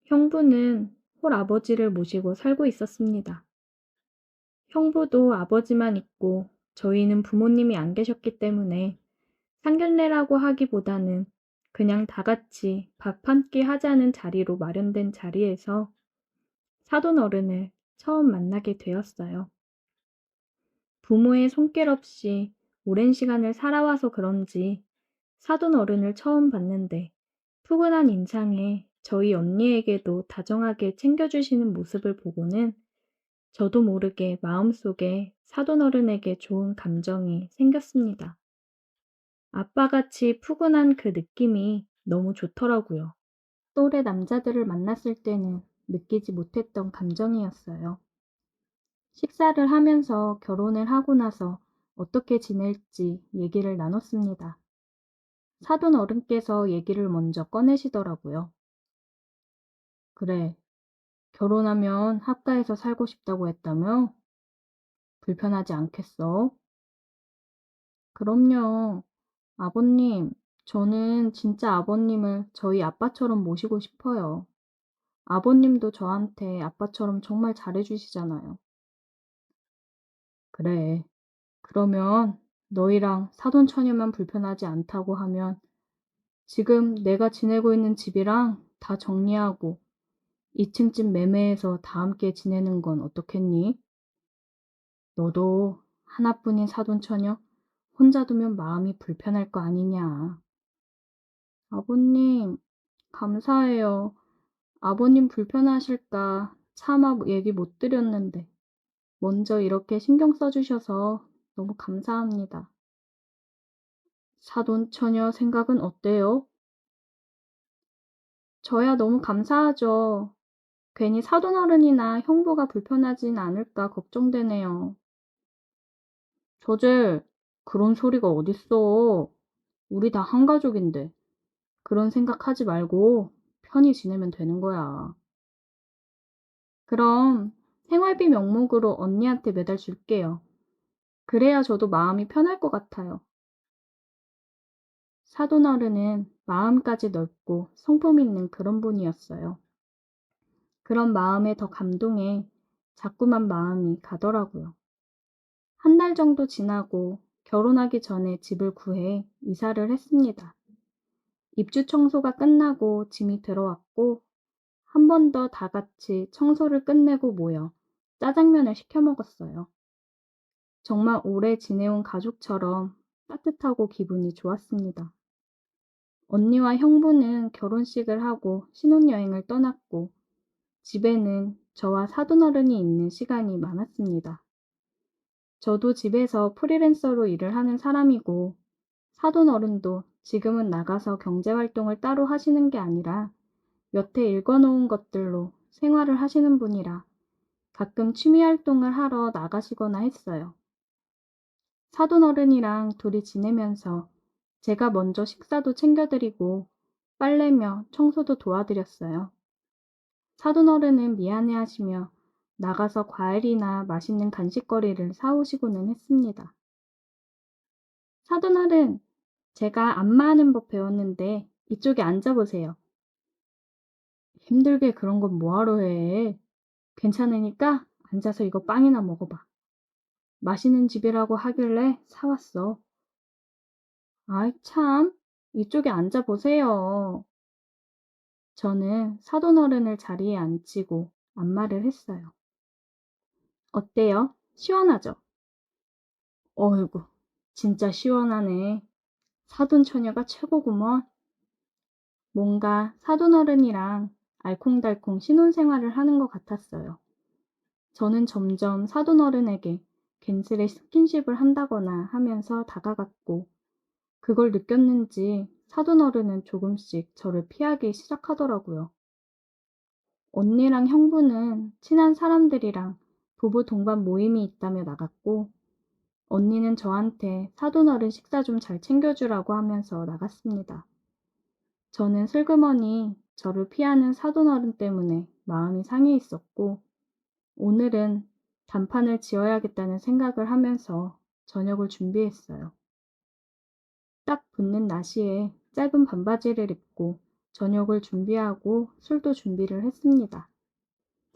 형부는 홀아버지를 모시고 살고 있었습니다. 형부도 아버지만 있고 저희는 부모님이 안 계셨기 때문에 상견례라고 하기보다는 그냥 다 같이 밥 한 끼 하자는 자리로 마련된 자리에서 사돈 어른을 처음 만나게 되었어요. 부모의 손길 없이 오랜 시간을 살아와서 그런지 사돈 어른을 처음 봤는데 푸근한 인상에 저희 언니에게도 다정하게 챙겨주시는 모습을 보고는 저도 모르게 마음속에 사돈 어른에게 좋은 감정이 생겼습니다. 아빠같이 푸근한 그 느낌이 너무 좋더라고요. 또래 남자들을 만났을 때는 느끼지 못했던 감정이었어요. 식사를 하면서 결혼을 하고 나서 어떻게 지낼지 얘기를 나눴습니다. 사돈 어른께서 얘기를 먼저 꺼내시더라고요. 그래, 결혼하면 합가해서 살고 싶다고 했다며? 불편하지 않겠어? 그럼요. 아버님, 저는 진짜 아버님을 저희 아빠처럼 모시고 싶어요. 아버님도 저한테 아빠처럼 정말 잘해주시잖아요. 그래. 그러면 너희랑 사돈 처녀만 불편하지 않다고 하면 지금 내가 지내고 있는 집이랑 다 정리하고 2층 집 매매해서 다 함께 지내는 건 어떻겠니? 너도 하나뿐인 사돈 처녀 혼자 두면 마음이 불편할 거 아니냐. 아버님, 감사해요. 아버님 불편하실까 차마 얘기 못 드렸는데 먼저 이렇게 신경 써주셔서 너무 감사합니다. 사돈처녀 생각은 어때요? 저야 너무 감사하죠. 괜히 사돈어른이나 형부가 불편하진 않을까 걱정되네요. 저젤, 그런 소리가 어딨어. 우리 다 한 가족인데. 그런 생각하지 말고 편히 지내면 되는 거야. 그럼 생활비 명목으로 언니한테 매달 줄게요. 그래야 저도 마음이 편할 것 같아요. 사돈어른은 마음까지 넓고 성품 있는 그런 분이었어요. 그런 마음에 더 감동해 자꾸만 마음이 가더라고요. 한 달 정도 지나고 결혼하기 전에 집을 구해 이사를 했습니다. 입주 청소가 끝나고 짐이 들어왔고 한 번 더 다 같이 청소를 끝내고 모여 짜장면을 시켜 먹었어요. 정말 오래 지내온 가족처럼 따뜻하고 기분이 좋았습니다. 언니와 형부는 결혼식을 하고 신혼여행을 떠났고 집에는 저와 사돈어른이 있는 시간이 많았습니다. 저도 집에서 프리랜서로 일을 하는 사람이고 사돈어른도 지금은 나가서 경제활동을 따로 하시는 게 아니라 여태 읽어놓은 것들로 생활을 하시는 분이라 가끔 취미활동을 하러 나가시거나 했어요. 사돈어른이랑 둘이 지내면서 제가 먼저 식사도 챙겨드리고 빨래며 청소도 도와드렸어요. 사돈어른은 미안해하시며 나가서 과일이나 맛있는 간식거리를 사오시고는 했습니다. 사돈어른, 제가 안마하는 법 배웠는데 이쪽에 앉아보세요. 힘들게 그런 건 뭐하러 해. 괜찮으니까 앉아서 이거 빵이나 먹어봐. 맛있는 집이라고 하길래 사왔어. 아이 참, 이쪽에 앉아보세요. 저는 사돈어른을 자리에 앉히고 안마를 했어요. 어때요? 시원하죠? 어이구, 진짜 시원하네. 사돈처녀가 최고구먼. 뭔가 사돈어른이랑 알콩달콩 신혼생활을 하는 것 같았어요. 저는 점점 사돈어른에게 괜스레 스킨십을 한다거나 하면서 다가갔고 그걸 느꼈는지 사돈어른은 조금씩 저를 피하기 시작하더라고요. 언니랑 형부는 친한 사람들이랑 부부 동반 모임이 있다며 나갔고 언니는 저한테 사돈어른 식사 좀 잘 챙겨주라고 하면서 나갔습니다. 저는 슬그머니 저를 피하는 사돈어른 때문에 마음이 상해 있었고 오늘은 단판을 지어야겠다는 생각을 하면서 저녁을 준비했어요. 딱 붙는 나시에 짧은 반바지를 입고 저녁을 준비하고 술도 준비를 했습니다.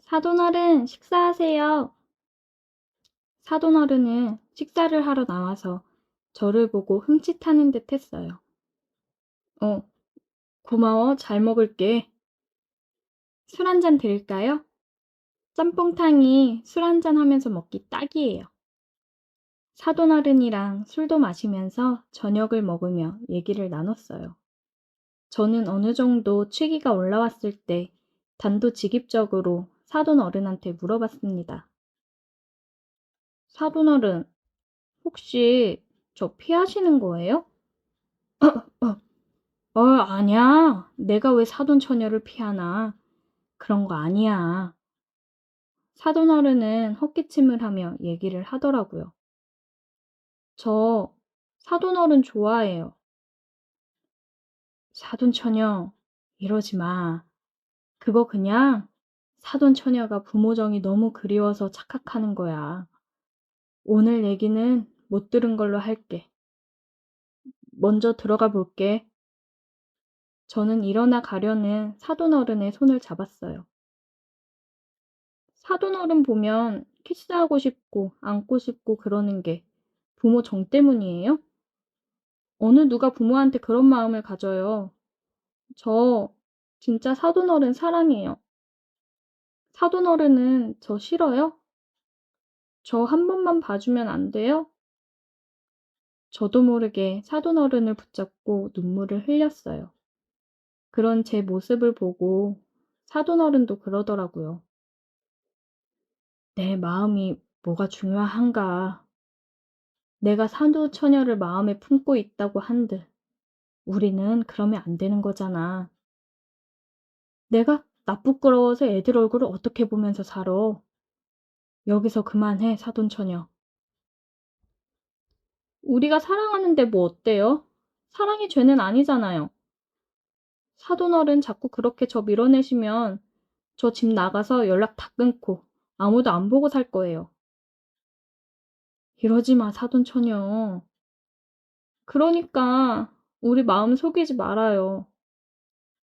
사돈어른 식사하세요. 사돈어른은 식사를 하러 나와서 저를 보고 흠칫하는 듯 했어요. 고마워. 잘 먹을게. 술 한 잔 드릴까요? 짬뽕탕이 술 한 잔 하면서 먹기 딱이에요. 사돈어른이랑 술도 마시면서 저녁을 먹으며 얘기를 나눴어요. 저는 어느 정도 취기가 올라왔을 때 단도직입적으로 사돈어른한테 물어봤습니다. 사돈어른, 혹시 저 피하시는 거예요? 아니야. 내가 왜 사돈처녀를 피하나. 그런 거 아니야. 사돈어른은 헛기침을 하며 얘기를 하더라고요. 저 사돈어른 좋아해요. 사돈처녀, 이러지 마. 그거 그냥 사돈처녀가 부모정이 너무 그리워서 착각하는 거야. 오늘 얘기는 못 들은 걸로 할게. 먼저 들어가 볼게. 저는 일어나 가려는 사돈어른의 손을 잡았어요. 사돈어른 보면 키스하고 싶고 안고 싶고 그러는 게 부모 정 때문이에요? 어느 누가 부모한테 그런 마음을 가져요. 저 진짜 사돈어른 사랑해요. 사돈어른은 저 싫어요? 저 한 번만 봐주면 안 돼요? 저도 모르게 사돈어른을 붙잡고 눈물을 흘렸어요. 그런 제 모습을 보고 사돈어른도 그러더라고요. 내 마음이 뭐가 중요한가. 내가 사도처녀를 마음에 품고 있다고 한들 우리는 그러면 안 되는 거잖아. 내가 나 부끄러워서 애들 얼굴을 어떻게 보면서 살아. 여기서 그만해, 사돈처녀. 우리가 사랑하는데 뭐 어때요? 사랑이 죄는 아니잖아요. 사돈어른 자꾸 그렇게 저 밀어내시면 저 집 나가서 연락 다 끊고 아무도 안 보고 살 거예요. 이러지 마, 사돈처녀. 그러니까 우리 마음 속이지 말아요.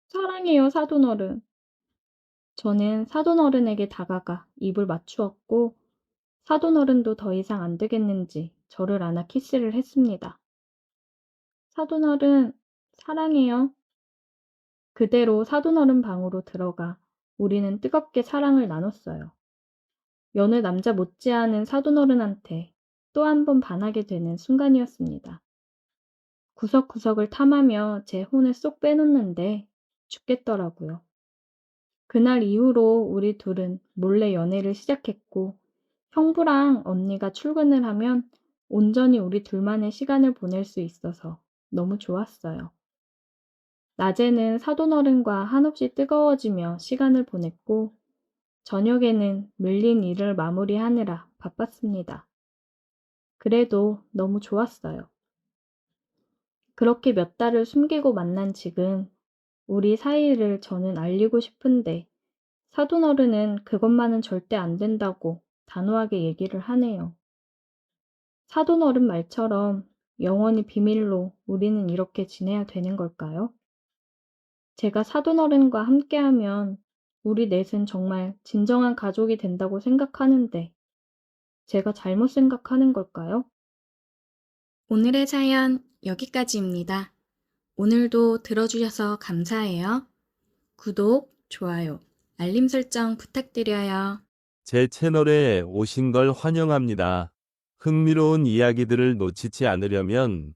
사랑해요, 사돈어른. 저는 사돈어른에게 다가가 입을 맞추었고 사돈어른도 더 이상 안 되겠는지 저를 안아 키스를 했습니다. 사돈어른, 사랑해요. 그대로 사돈어른 방으로 들어가 우리는 뜨겁게 사랑을 나눴어요. 여느 남자 못지않은 사돈어른한테 또 한 번 반하게 되는 순간이었습니다. 구석구석을 탐하며 제 혼을 쏙 빼놓는데 죽겠더라고요. 그날 이후로 우리 둘은 몰래 연애를 시작했고 형부랑 언니가 출근을 하면 온전히 우리 둘만의 시간을 보낼 수 있어서 너무 좋았어요. 낮에는 사돈어른과 한없이 뜨거워지며 시간을 보냈고 저녁에는 밀린 일을 마무리하느라 바빴습니다. 그래도 너무 좋았어요. 그렇게 몇 달을 숨기고 만난 지금 우리 사이를 저는 알리고 싶은데 사돈어른은 그것만은 절대 안 된다고 단호하게 얘기를 하네요. 사돈어른 말처럼 영원히 비밀로 우리는 이렇게 지내야 되는 걸까요? 제가 사돈어른과 함께하면 우리 넷은 정말 진정한 가족이 된다고 생각하는데 제가 잘못 생각하는 걸까요? 오늘의 사연 여기까지입니다. 오늘도 들어주셔서 감사해요. 구독, 좋아요, 알림 설정 부탁드려요. 제 채널에 오신 걸 환영합니다. 흥미로운 이야기들을 놓치지 않으려면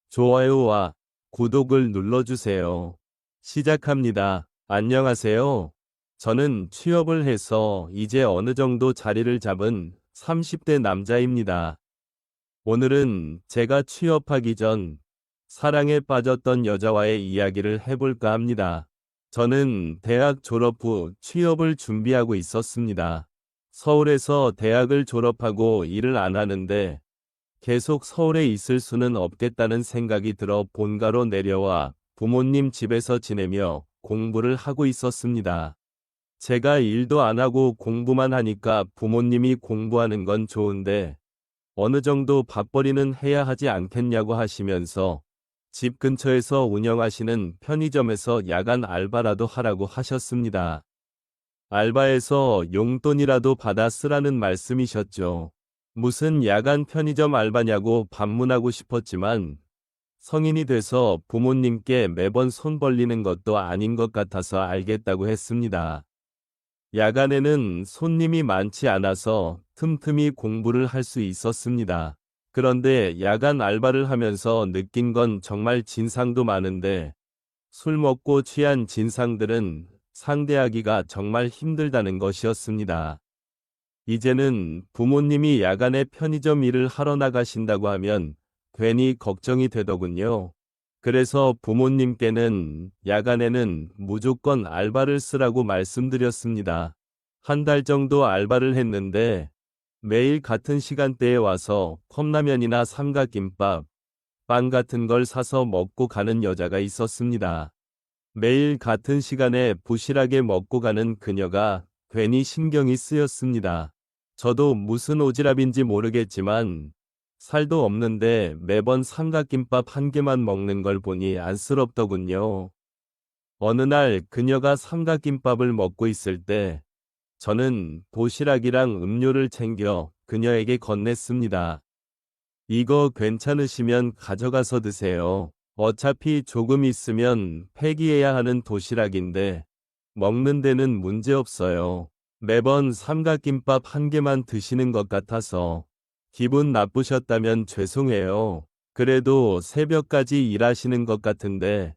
좋아요와 구독을 눌러주세요. 시작합니다. 안녕하세요. 저는 취업을 해서 이제 어느 정도 자리를 잡은 30대 남자입니다. 오늘은 제가 취업하기 전 사랑에 빠졌던 여자와의 이야기를 해볼까 합니다. 저는 대학 졸업 후 취업을 준비하고 있었습니다. 서울에서 대학을 졸업하고 일을 안 하는데 계속 서울에 있을 수는 없겠다는 생각이 들어 본가로 내려와 부모님 집에서 지내며 공부를 하고 있었습니다. 제가 일도 안 하고 공부만 하니까 부모님이 공부하는 건 좋은데 어느 정도 밥벌이는 해야 하지 않겠냐고 하시면서 집 근처에서 운영하시는 편의점에서 야간 알바라도 하라고 하셨습니다. 알바에서 용돈이라도 받아 쓰라는 말씀이셨죠. 무슨 야간 편의점 알바냐고 반문하고 싶었지만 성인이 돼서 부모님께 매번 손 벌리는 것도 아닌 것 같아서 알겠다고 했습니다. 야간에는 손님이 많지 않아서 틈틈이 공부를 할 수 있었습니다. 그런데 야간 알바를 하면서 느낀 건 정말 진상도 많은데 술 먹고 취한 진상들은 상대하기가 정말 힘들다는 것이었습니다. 이제는 부모님이 야간에 편의점 일을 하러 나가신다고 하면 괜히 걱정이 되더군요. 그래서 부모님께는 야간에는 무조건 알바를 쓰라고 말씀드렸습니다. 한 달 정도 알바를 했는데 매일 같은 시간대에 와서 컵라면이나 삼각김밥, 빵 같은 걸 사서 먹고 가는 여자가 있었습니다. 매일 같은 시간에 부실하게 먹고 가는 그녀가 괜히 신경이 쓰였습니다. 저도 무슨 오지랖인지 모르겠지만 살도 없는데 매번 삼각김밥 한 개만 먹는 걸 보니 안쓰럽더군요. 어느 날 그녀가 삼각김밥을 먹고 있을 때 저는 도시락이랑 음료를 챙겨 그녀에게 건넸습니다. 이거 괜찮으시면 가져가서 드세요. 어차피 조금 있으면 폐기해야 하는 도시락인데 먹는 데는 문제 없어요. 매번 삼각김밥 한 개만 드시는 것 같아서 기분 나쁘셨다면 죄송해요. 그래도 새벽까지 일하시는 것 같은데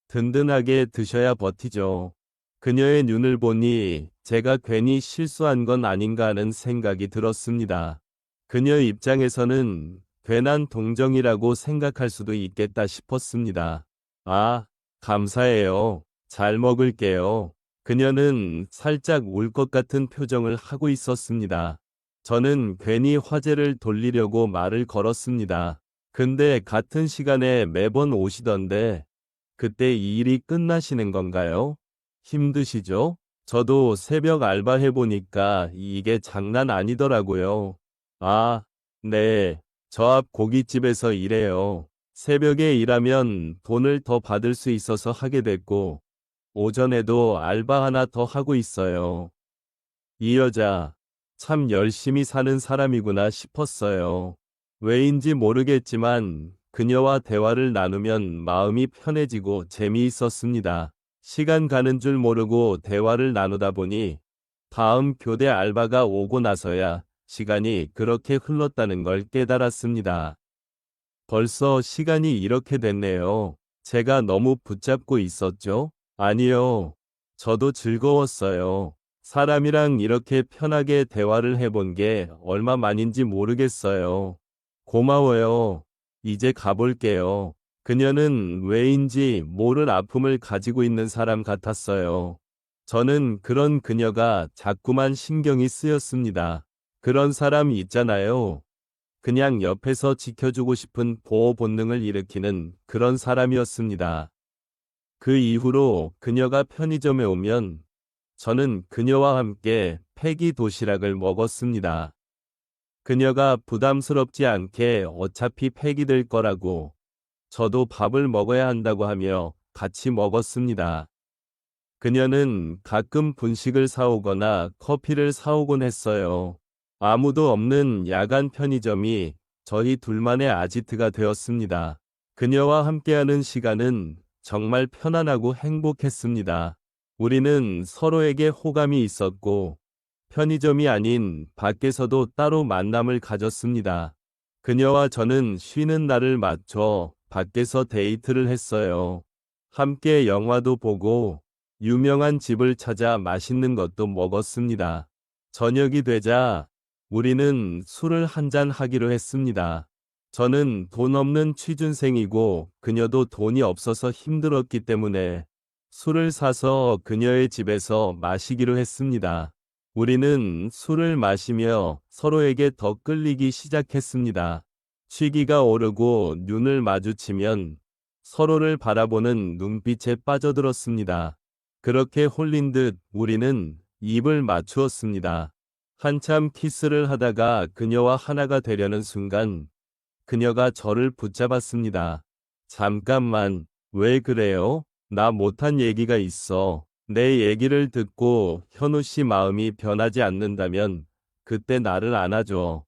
든든하게 드셔야 버티죠. 그녀의 눈을 보니 제가 괜히 실수한 건 아닌가 하는 생각이 들었습니다. 그녀 입장에서는 괜한 동정이라고 생각할 수도 있겠다 싶었습니다. 아, 감사해요. 잘 먹을게요. 그녀는 살짝 울 것 같은 표정을 하고 있었습니다. 저는 괜히 화제를 돌리려고 말을 걸었습니다. 근데 같은 시간에 매번 오시던데 그때 이 일이 끝나시는 건가요? 힘드시죠? 저도 새벽 알바 해보니까 이게 장난 아니더라고요. 아, 네. 저 앞 고깃집에서 일해요. 새벽에 일하면 돈을 더 받을 수 있어서 하게 됐고, 오전에도 알바 하나 더 하고 있어요. 이 여자, 참 열심히 사는 사람이구나 싶었어요. 왜인지 모르겠지만, 그녀와 대화를 나누면 마음이 편해지고 재미있었습니다. 시간 가는 줄 모르고 대화를 나누다 보니, 다음 교대 알바가 오고 나서야 시간이 그렇게 흘렀다는 걸 깨달았습니다. 벌써 시간이 이렇게 됐네요. 제가 너무 붙잡고 있었죠? 아니요. 저도 즐거웠어요. 사람이랑 이렇게 편하게 대화를 해본 게 얼마만인지 모르겠어요. 고마워요. 이제 가볼게요. 그녀는 왜인지 모를 아픔을 가지고 있는 사람 같았어요. 저는 그런 그녀가 자꾸만 신경이 쓰였습니다. 그런 사람 있잖아요. 그냥 옆에서 지켜주고 싶은 보호 본능을 일으키는 그런 사람이었습니다. 그 이후로 그녀가 편의점에 오면 저는 그녀와 함께 패기 도시락을 먹었습니다. 그녀가 부담스럽지 않게 어차피 폐기될 거라고 저도 밥을 먹어야 한다고 하며 같이 먹었습니다. 그녀는 가끔 분식을 사오거나 커피를 사오곤 했어요. 아무도 없는 야간 편의점이 저희 둘만의 아지트가 되었습니다. 그녀와 함께하는 시간은 정말 편안하고 행복했습니다. 우리는 서로에게 호감이 있었고, 편의점이 아닌 밖에서도 따로 만남을 가졌습니다. 그녀와 저는 쉬는 날을 맞춰 밖에서 데이트를 했어요. 함께 영화도 보고, 유명한 집을 찾아 맛있는 것도 먹었습니다. 저녁이 되자 우리는 술을 한잔 하기로 했습니다. 저는 돈 없는 취준생이고 그녀도 돈이 없어서 힘들었기 때문에 술을 사서 그녀의 집에서 마시기로 했습니다. 우리는 술을 마시며 서로에게 더 끌리기 시작했습니다. 취기가 오르고 눈을 마주치면 서로를 바라보는 눈빛에 빠져들었습니다. 그렇게 홀린 듯 우리는 입을 맞추었습니다. 한참 키스를 하다가 그녀와 하나가 되려는 순간 그녀가 저를 붙잡았습니다. 잠깐만, 왜 그래요? 나 못한 얘기가 있어. 내 얘기를 듣고 현우 씨 마음이 변하지 않는다면 그때 나를 안아줘.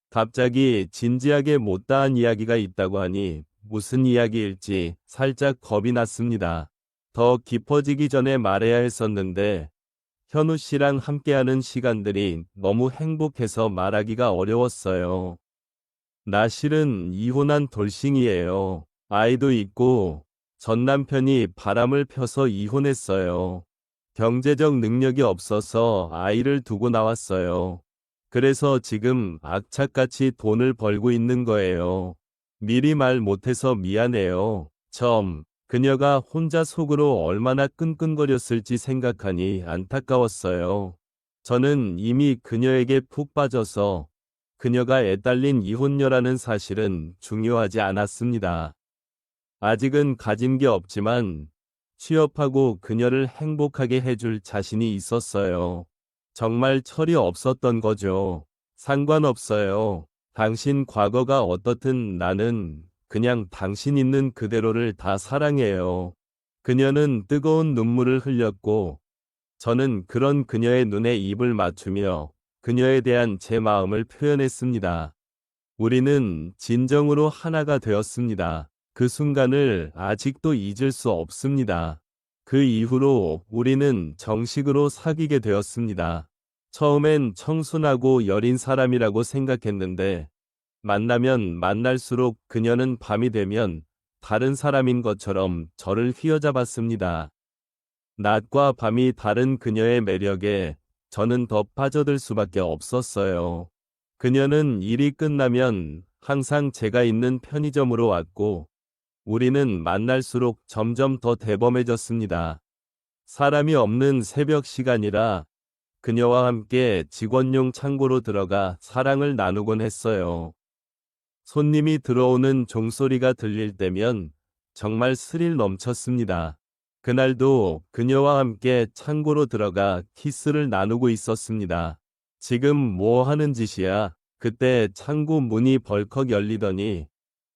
갑자기 진지하게 못다한 이야기가 있다고 하니 무슨 이야기일지 살짝 겁이 났습니다. 더 깊어지기 전에 말해야 했었는데 현우 씨랑 함께하는 시간들이 너무 행복해서 말하기가 어려웠어요. 나 실은 이혼한 돌싱이에요. 아이도 있고 전 남편이 바람을 펴서 이혼했어요. 경제적 능력이 없어서 아이를 두고 나왔어요. 그래서 지금 악착같이 돈을 벌고 있는 거예요. 미리 말 못해서 미안해요. 그녀가 혼자 속으로 얼마나 끙끙거렸을지 생각하니 안타까웠어요. 저는 이미 그녀에게 푹 빠져서 그녀가 애딸린 이혼녀라는 사실은 중요하지 않았습니다. 아직은 가진 게 없지만 취업하고 그녀를 행복하게 해줄 자신이 있었어요. 정말 철이 없었던 거죠. 상관없어요. 당신 과거가 어떻든 나는 그냥 당신 있는 그대로를 다 사랑해요. 그녀는 뜨거운 눈물을 흘렸고 저는 그런 그녀의 눈에 입을 맞추며 그녀에 대한 제 마음을 표현했습니다. 우리는 진정으로 하나가 되었습니다. 그 순간을 아직도 잊을 수 없습니다. 그 이후로 우리는 정식으로 사귀게 되었습니다. 처음엔 청순하고 여린 사람이라고 생각했는데 만나면 만날수록 그녀는 밤이 되면 다른 사람인 것처럼 저를 휘어잡았습니다. 낮과 밤이 다른 그녀의 매력에 저는 더 빠져들 수밖에 없었어요. 그녀는 일이 끝나면 항상 제가 있는 편의점으로 왔고, 우리는 만날수록 점점 더 대범해졌습니다. 사람이 없는 새벽 시간이라 그녀와 함께 직원용 창고로 들어가 사랑을 나누곤 했어요. 손님이 들어오는 종소리가 들릴 때면 정말 스릴 넘쳤습니다. 그날도 그녀와 함께 창고로 들어가 키스를 나누고 있었습니다. 지금 뭐 하는 짓이야? 그때 창고 문이 벌컥 열리더니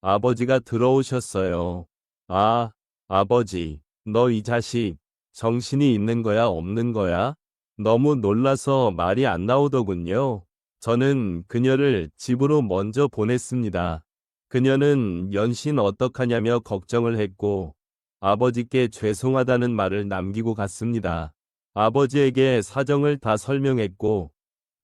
아버지가 들어오셨어요. 아, 아버지, 너 이 자식, 정신이 있는 거야, 없는 거야? 너무 놀라서 말이 안 나오더군요. 저는 그녀를 집으로 먼저 보냈습니다. 그녀는 연신 어떡하냐며 걱정을 했고, 아버지께 죄송하다는 말을 남기고 갔습니다. 아버지에게 사정을 다 설명했고,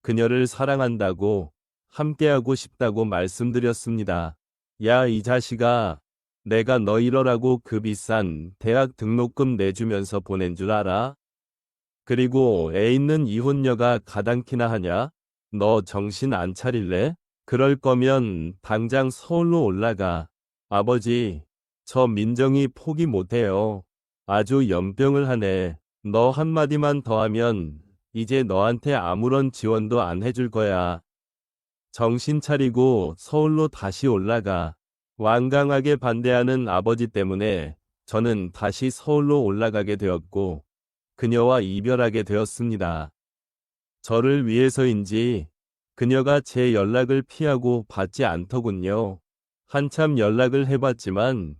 그녀를 사랑한다고, 함께하고 싶다고 말씀드렸습니다. 야, 이 자식아, 내가 너 이러라고 그 비싼 대학 등록금 내주면서 보낸 줄 알아? 그리고 애 있는 이혼녀가 가당키나 하냐? 너 정신 안 차릴래? 그럴 거면 당장 서울로 올라가. 아버지, 저 민정이 포기 못해요. 아주 연병을 하네. 너 한마디만 더 하면 이제 너한테 아무런 지원도 안 해줄 거야. 정신 차리고 서울로 다시 올라가. 완강하게 반대하는 아버지 때문에 저는 다시 서울로 올라가게 되었고, 그녀와 이별하게 되었습니다. 저를 위해서인지 그녀가 제 연락을 피하고 받지 않더군요. 한참 연락을 해봤지만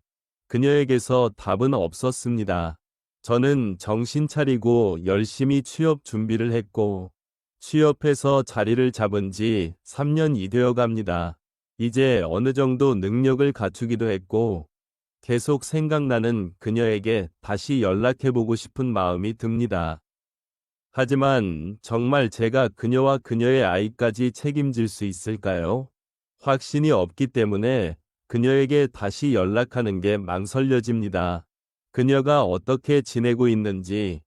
그녀에게서 답은 없었습니다. 저는 정신 차리고 열심히 취업 준비를 했고, 취업해서 자리를 잡은 지 3년이 되어 갑니다. 이제 어느 정도 능력을 갖추기도 했고, 계속 생각나는 그녀에게 다시 연락해보고 싶은 마음이 듭니다. 하지만 정말 제가 그녀와 그녀의 아이까지 책임질 수 있을까요? 확신이 없기 때문에 그녀에게 다시 연락하는 게 망설여집니다. 그녀가 어떻게 지내고 있는지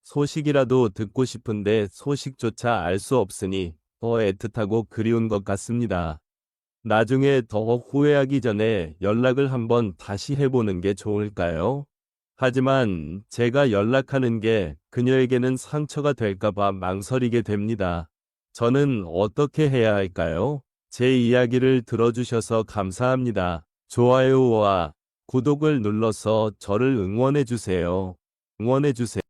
소식이라도 듣고 싶은데 소식조차 알 수 없으니 더 애틋하고 그리운 것 같습니다. 나중에 더 후회하기 전에 연락을 한번 다시 해보는 게 좋을까요? 하지만 제가 연락하는 게 그녀에게는 상처가 될까봐 망설이게 됩니다. 저는 어떻게 해야 할까요? 제 이야기를 들어주셔서 감사합니다. 좋아요와 구독을 눌러서 저를 응원해주세요. 응원해주세요.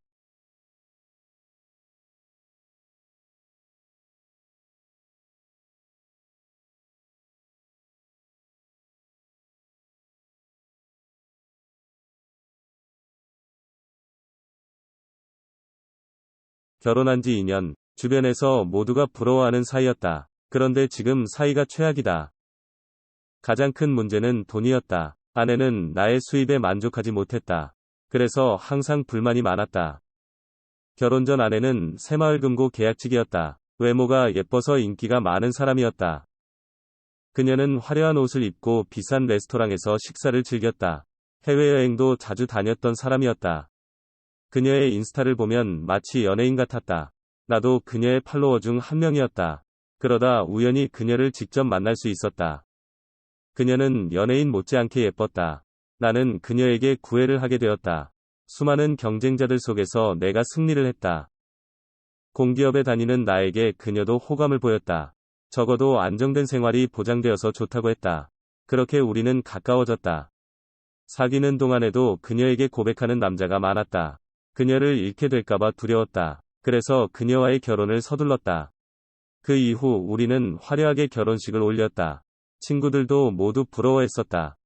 결혼한 지 2년, 주변에서 모두가 부러워하는 사이였다. 그런데 지금 사이가 최악이다. 가장 큰 문제는 돈이었다. 아내는 나의 수입에 만족하지 못했다. 그래서 항상 불만이 많았다. 결혼 전 아내는 새마을금고 계약직이었다. 외모가 예뻐서 인기가 많은 사람이었다. 그녀는 화려한 옷을 입고 비싼 레스토랑에서 식사를 즐겼다. 해외여행도 자주 다녔던 사람이었다. 그녀의 인스타를 보면 마치 연예인 같았다. 나도 그녀의 팔로워 중 한 명이었다. 그러다 우연히 그녀를 직접 만날 수 있었다. 그녀는 연예인 못지않게 예뻤다. 나는 그녀에게 구애를 하게 되었다. 수많은 경쟁자들 속에서 내가 승리를 했다. 공기업에 다니는 나에게 그녀도 호감을 보였다. 적어도 안정된 생활이 보장되어서 좋다고 했다. 그렇게 우리는 가까워졌다. 사귀는 동안에도 그녀에게 고백하는 남자가 많았다. 그녀를 잃게 될까봐 두려웠다. 그래서 그녀와의 결혼을 서둘렀다. 그 이후 우리는 화려하게 결혼식을 올렸다. 친구들도 모두 부러워했었다.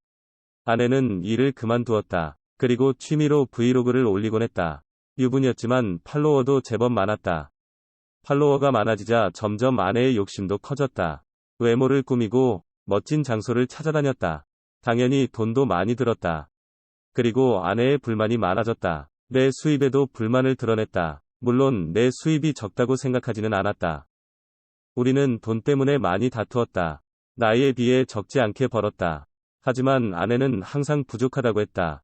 아내는 일을 그만두었다. 그리고 취미로 브이로그를 올리곤 했다. 유부녀였지만 팔로워도 제법 많았다. 팔로워가 많아지자 점점 아내의 욕심도 커졌다. 외모를 꾸미고 멋진 장소를 찾아다녔다. 당연히 돈도 많이 들었다. 그리고 아내의 불만이 많아졌다. 내 수입에도 불만을 드러냈다. 물론 내 수입이 적다고 생각하지는 않았다. 우리는 돈 때문에 많이 다투었다. 나이에 비해 적지 않게 벌었다. 하지만 아내는 항상 부족하다고 했다.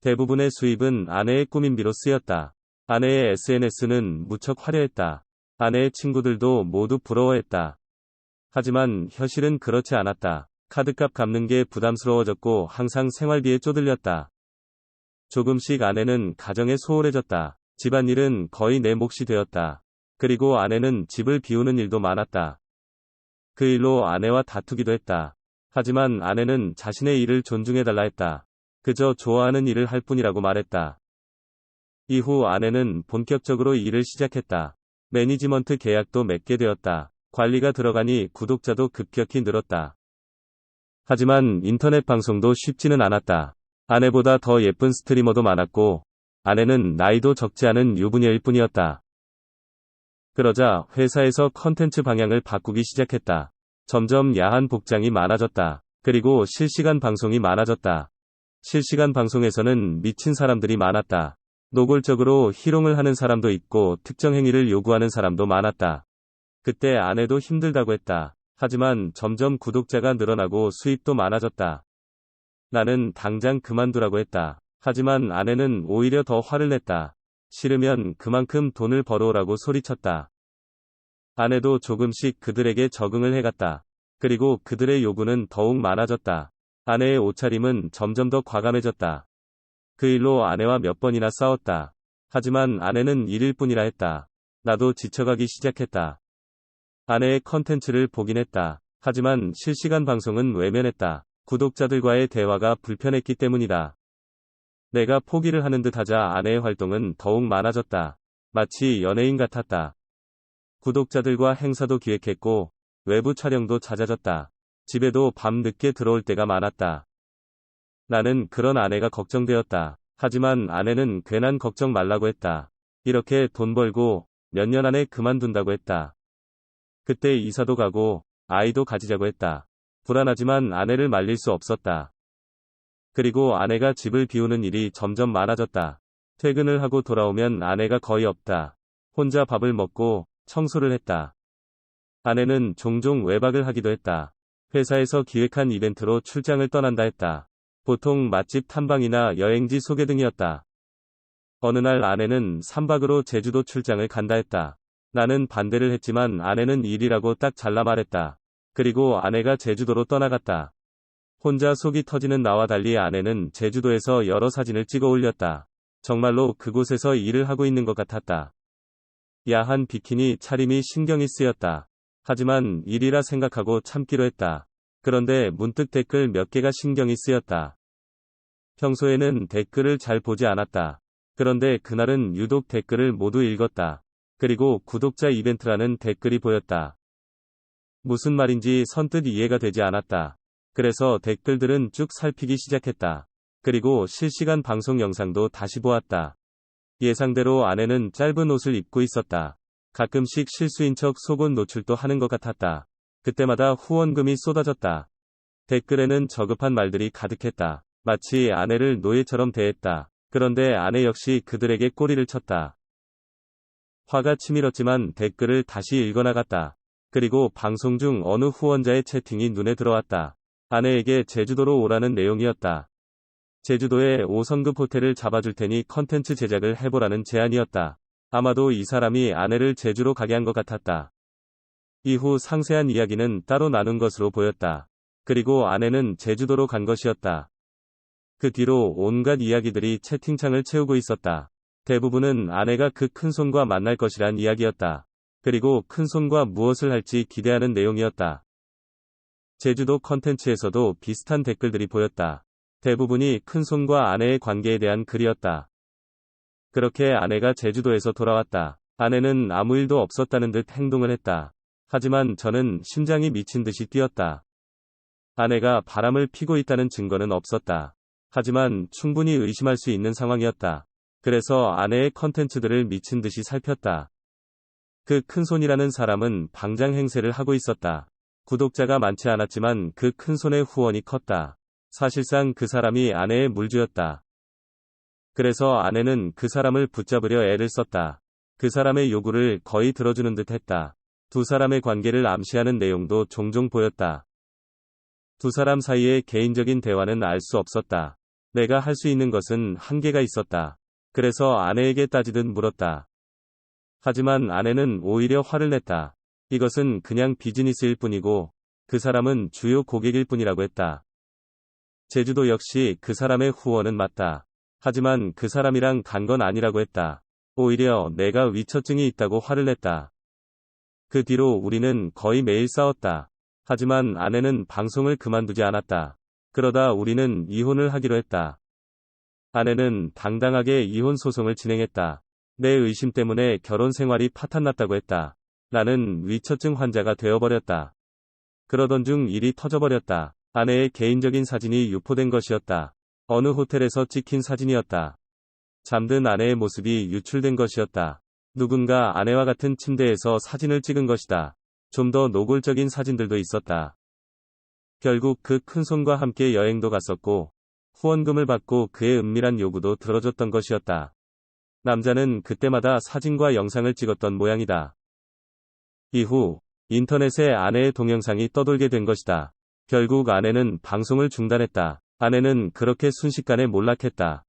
대부분의 수입은 아내의 꾸민비로 쓰였다. 아내의 SNS는 무척 화려했다. 아내의 친구들도 모두 부러워했다. 하지만 현실은 그렇지 않았다. 카드값 갚는 게 부담스러워졌고 항상 생활비에 쪼들렸다. 조금씩 아내는 가정에 소홀해졌다. 집안일은 거의 내 몫이 되었다. 그리고 아내는 집을 비우는 일도 많았다. 그 일로 아내와 다투기도 했다. 하지만 아내는 자신의 일을 존중해달라 했다. 그저 좋아하는 일을 할 뿐이라고 말했다. 이후 아내는 본격적으로 일을 시작했다. 매니지먼트 계약도 맺게 되었다. 관리가 들어가니 구독자도 급격히 늘었다. 하지만 인터넷 방송도 쉽지는 않았다. 아내보다 더 예쁜 스트리머도 많았고, 아내는 나이도 적지 않은 유부녀일 뿐이었다. 그러자 회사에서 컨텐츠 방향을 바꾸기 시작했다. 점점 야한 복장이 많아졌다. 그리고 실시간 방송이 많아졌다. 실시간 방송에서는 미친 사람들이 많았다. 노골적으로 희롱을 하는 사람도 있고 특정 행위를 요구하는 사람도 많았다. 그때 아내도 힘들다고 했다. 하지만 점점 구독자가 늘어나고 수입도 많아졌다. 나는 당장 그만두라고 했다. 하지만 아내는 오히려 더 화를 냈다. 싫으면 그만큼 돈을 벌어오라고 소리쳤다. 아내도 조금씩 그들에게 적응을 해갔다. 그리고 그들의 요구는 더욱 많아졌다. 아내의 옷차림은 점점 더 과감해졌다. 그 일로 아내와 몇 번이나 싸웠다. 하지만 아내는 일일 뿐이라 했다. 나도 지쳐가기 시작했다. 아내의 컨텐츠를 보긴 했다. 하지만 실시간 방송은 외면했다. 구독자들과의 대화가 불편했기 때문이다. 내가 포기를 하는 듯 하자 아내의 활동은 더욱 많아졌다. 마치 연예인 같았다. 구독자들과 행사도 기획했고, 외부 촬영도 잦아졌다. 집에도 밤 늦게 들어올 때가 많았다. 나는 그런 아내가 걱정되었다. 하지만 아내는 괜한 걱정 말라고 했다. 이렇게 돈 벌고 몇 년 안에 그만둔다고 했다. 그때 이사도 가고 아이도 가지자고 했다. 불안하지만 아내를 말릴 수 없었다. 그리고 아내가 집을 비우는 일이 점점 많아졌다. 퇴근을 하고 돌아오면 아내가 거의 없다. 혼자 밥을 먹고 청소를 했다. 아내는 종종 외박을 하기도 했다. 회사에서 기획한 이벤트로 출장을 떠난다 했다. 보통 맛집 탐방이나 여행지 소개 등이었다. 어느 날 아내는 3박으로 제주도 출장을 간다 했다. 나는 반대를 했지만 아내는 일이라고 딱 잘라 말했다. 그리고 아내가 제주도로 떠나갔다. 혼자 속이 터지는 나와 달리 아내는 제주도에서 여러 사진을 찍어 올렸다. 정말로 그곳에서 일을 하고 있는 것 같았다. 야한 비키니 차림이 신경이 쓰였다. 하지만 일이라 생각하고 참기로 했다. 그런데 문득 댓글 몇 개가 신경이 쓰였다. 평소에는 댓글을 잘 보지 않았다. 그런데 그날은 유독 댓글을 모두 읽었다. 그리고 구독자 이벤트라는 댓글이 보였다. 무슨 말인지 선뜻 이해가 되지 않았다. 그래서 댓글들은 쭉 살피기 시작했다. 그리고 실시간 방송 영상도 다시 보았다. 예상대로 아내는 짧은 옷을 입고 있었다. 가끔씩 실수인 척 속옷 노출도 하는 것 같았다. 그때마다 후원금이 쏟아졌다. 댓글에는 저급한 말들이 가득했다. 마치 아내를 노예처럼 대했다. 그런데 아내 역시 그들에게 꼬리를 쳤다. 화가 치밀었지만 댓글을 다시 읽어나갔다. 그리고 방송 중 어느 후원자의 채팅이 눈에 들어왔다. 아내에게 제주도로 오라는 내용이었다. 제주도에 5성급 호텔을 잡아줄 테니 컨텐츠 제작을 해보라는 제안이었다. 아마도 이 사람이 아내를 제주로 가게 한 것 같았다. 이후 상세한 이야기는 따로 나눈 것으로 보였다. 그리고 아내는 제주도로 간 것이었다. 그 뒤로 온갖 이야기들이 채팅창을 채우고 있었다. 대부분은 아내가 그 큰손과 만날 것이란 이야기였다. 그리고 큰손과 무엇을 할지 기대하는 내용이었다. 제주도 컨텐츠에서도 비슷한 댓글들이 보였다. 대부분이 큰손과 아내의 관계에 대한 글이었다. 그렇게 아내가 제주도에서 돌아왔다. 아내는 아무 일도 없었다는 듯 행동을 했다. 하지만 저는 심장이 미친 듯이 뛰었다. 아내가 바람을 피고 있다는 증거는 없었다. 하지만 충분히 의심할 수 있는 상황이었다. 그래서 아내의 컨텐츠들을 미친 듯이 살폈다. 그 큰손이라는 사람은 방장 행세를 하고 있었다. 구독자가 많지 않았지만 그 큰손의 후원이 컸다. 사실상 그 사람이 아내의 물주였다. 그래서 아내는 그 사람을 붙잡으려 애를 썼다. 그 사람의 요구를 거의 들어주는 듯 했다. 두 사람의 관계를 암시하는 내용도 종종 보였다. 두 사람 사이의 개인적인 대화는 알 수 없었다. 내가 할 수 있는 것은 한계가 있었다. 그래서 아내에게 따지듯 물었다. 하지만 아내는 오히려 화를 냈다. 이것은 그냥 비즈니스일 뿐이고 그 사람은 주요 고객일 뿐이라고 했다. 제주도 역시 그 사람의 후원은 맞다. 하지만 그 사람이랑 간 건 아니라고 했다. 오히려 내가 위처증이 있다고 화를 냈다. 그 뒤로 우리는 거의 매일 싸웠다. 하지만 아내는 방송을 그만두지 않았다. 그러다 우리는 이혼을 하기로 했다. 아내는 당당하게 이혼 소송을 진행했다. 내 의심 때문에 결혼 생활이 파탄났다고 했다. 나는 위처증 환자가 되어버렸다. 그러던 중 일이 터져버렸다. 아내의 개인적인 사진이 유포된 것이었다. 어느 호텔에서 찍힌 사진이었다. 잠든 아내의 모습이 유출된 것이었다. 누군가 아내와 같은 침대에서 사진을 찍은 것이다. 좀 더 노골적인 사진들도 있었다. 결국 그 큰손과 함께 여행도 갔었고 후원금을 받고 그의 은밀한 요구도 들어줬던 것이었다. 남자는 그때마다 사진과 영상을 찍었던 모양이다. 이후 인터넷에 아내의 동영상이 떠돌게 된 것이다. 결국 아내는 방송을 중단했다. 아내는 그렇게 순식간에 몰락했다.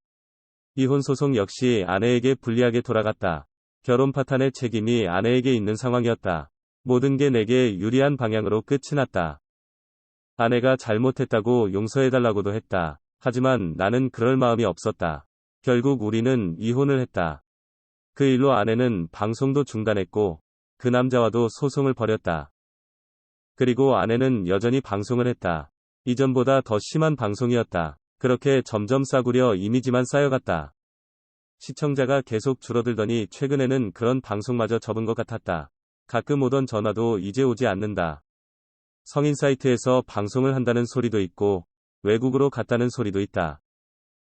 이혼 소송 역시 아내에게 불리하게 돌아갔다. 결혼 파탄의 책임이 아내에게 있는 상황이었다. 모든 게 내게 유리한 방향으로 끝이 났다. 아내가 잘못했다고 용서해달라고도 했다. 하지만 나는 그럴 마음이 없었다. 결국 우리는 이혼을 했다. 그 일로 아내는 방송도 중단했고 그 남자와도 소송을 벌였다. 그리고 아내는 여전히 방송을 했다. 이전보다 더 심한 방송이었다. 그렇게 점점 싸구려 이미지만 쌓여갔다. 시청자가 계속 줄어들더니 최근에는 그런 방송마저 접은 것 같았다. 가끔 오던 전화도 이제 오지 않는다. 성인 사이트에서 방송을 한다는 소리도 있고 외국으로 갔다는 소리도 있다.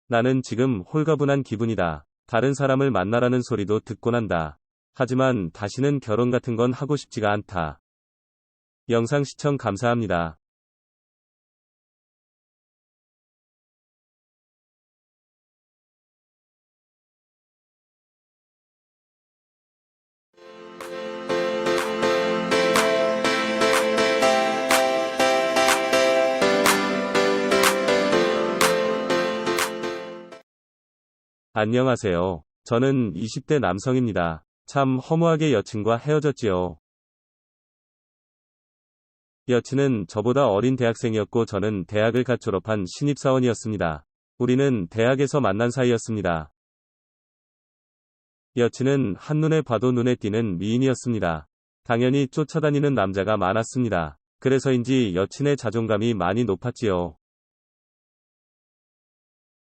나는 지금 홀가분한 기분이다. 다른 사람을 만나라는 소리도 듣곤 한다. 하지만 다시는 결혼 같은 건 하고 싶지가 않다. 영상 시청 감사합니다. 안녕하세요. 저는 20대 남성입니다. 참 허무하게 여친과 헤어졌지요. 여친은 저보다 어린 대학생이었고 저는 대학을 갓 졸업한 신입사원이었습니다. 우리는 대학에서 만난 사이였습니다. 여친은 한눈에 봐도 눈에 띄는 미인이었습니다. 당연히 쫓아다니는 남자가 많았습니다. 그래서인지 여친의 자존감이 많이 높았지요.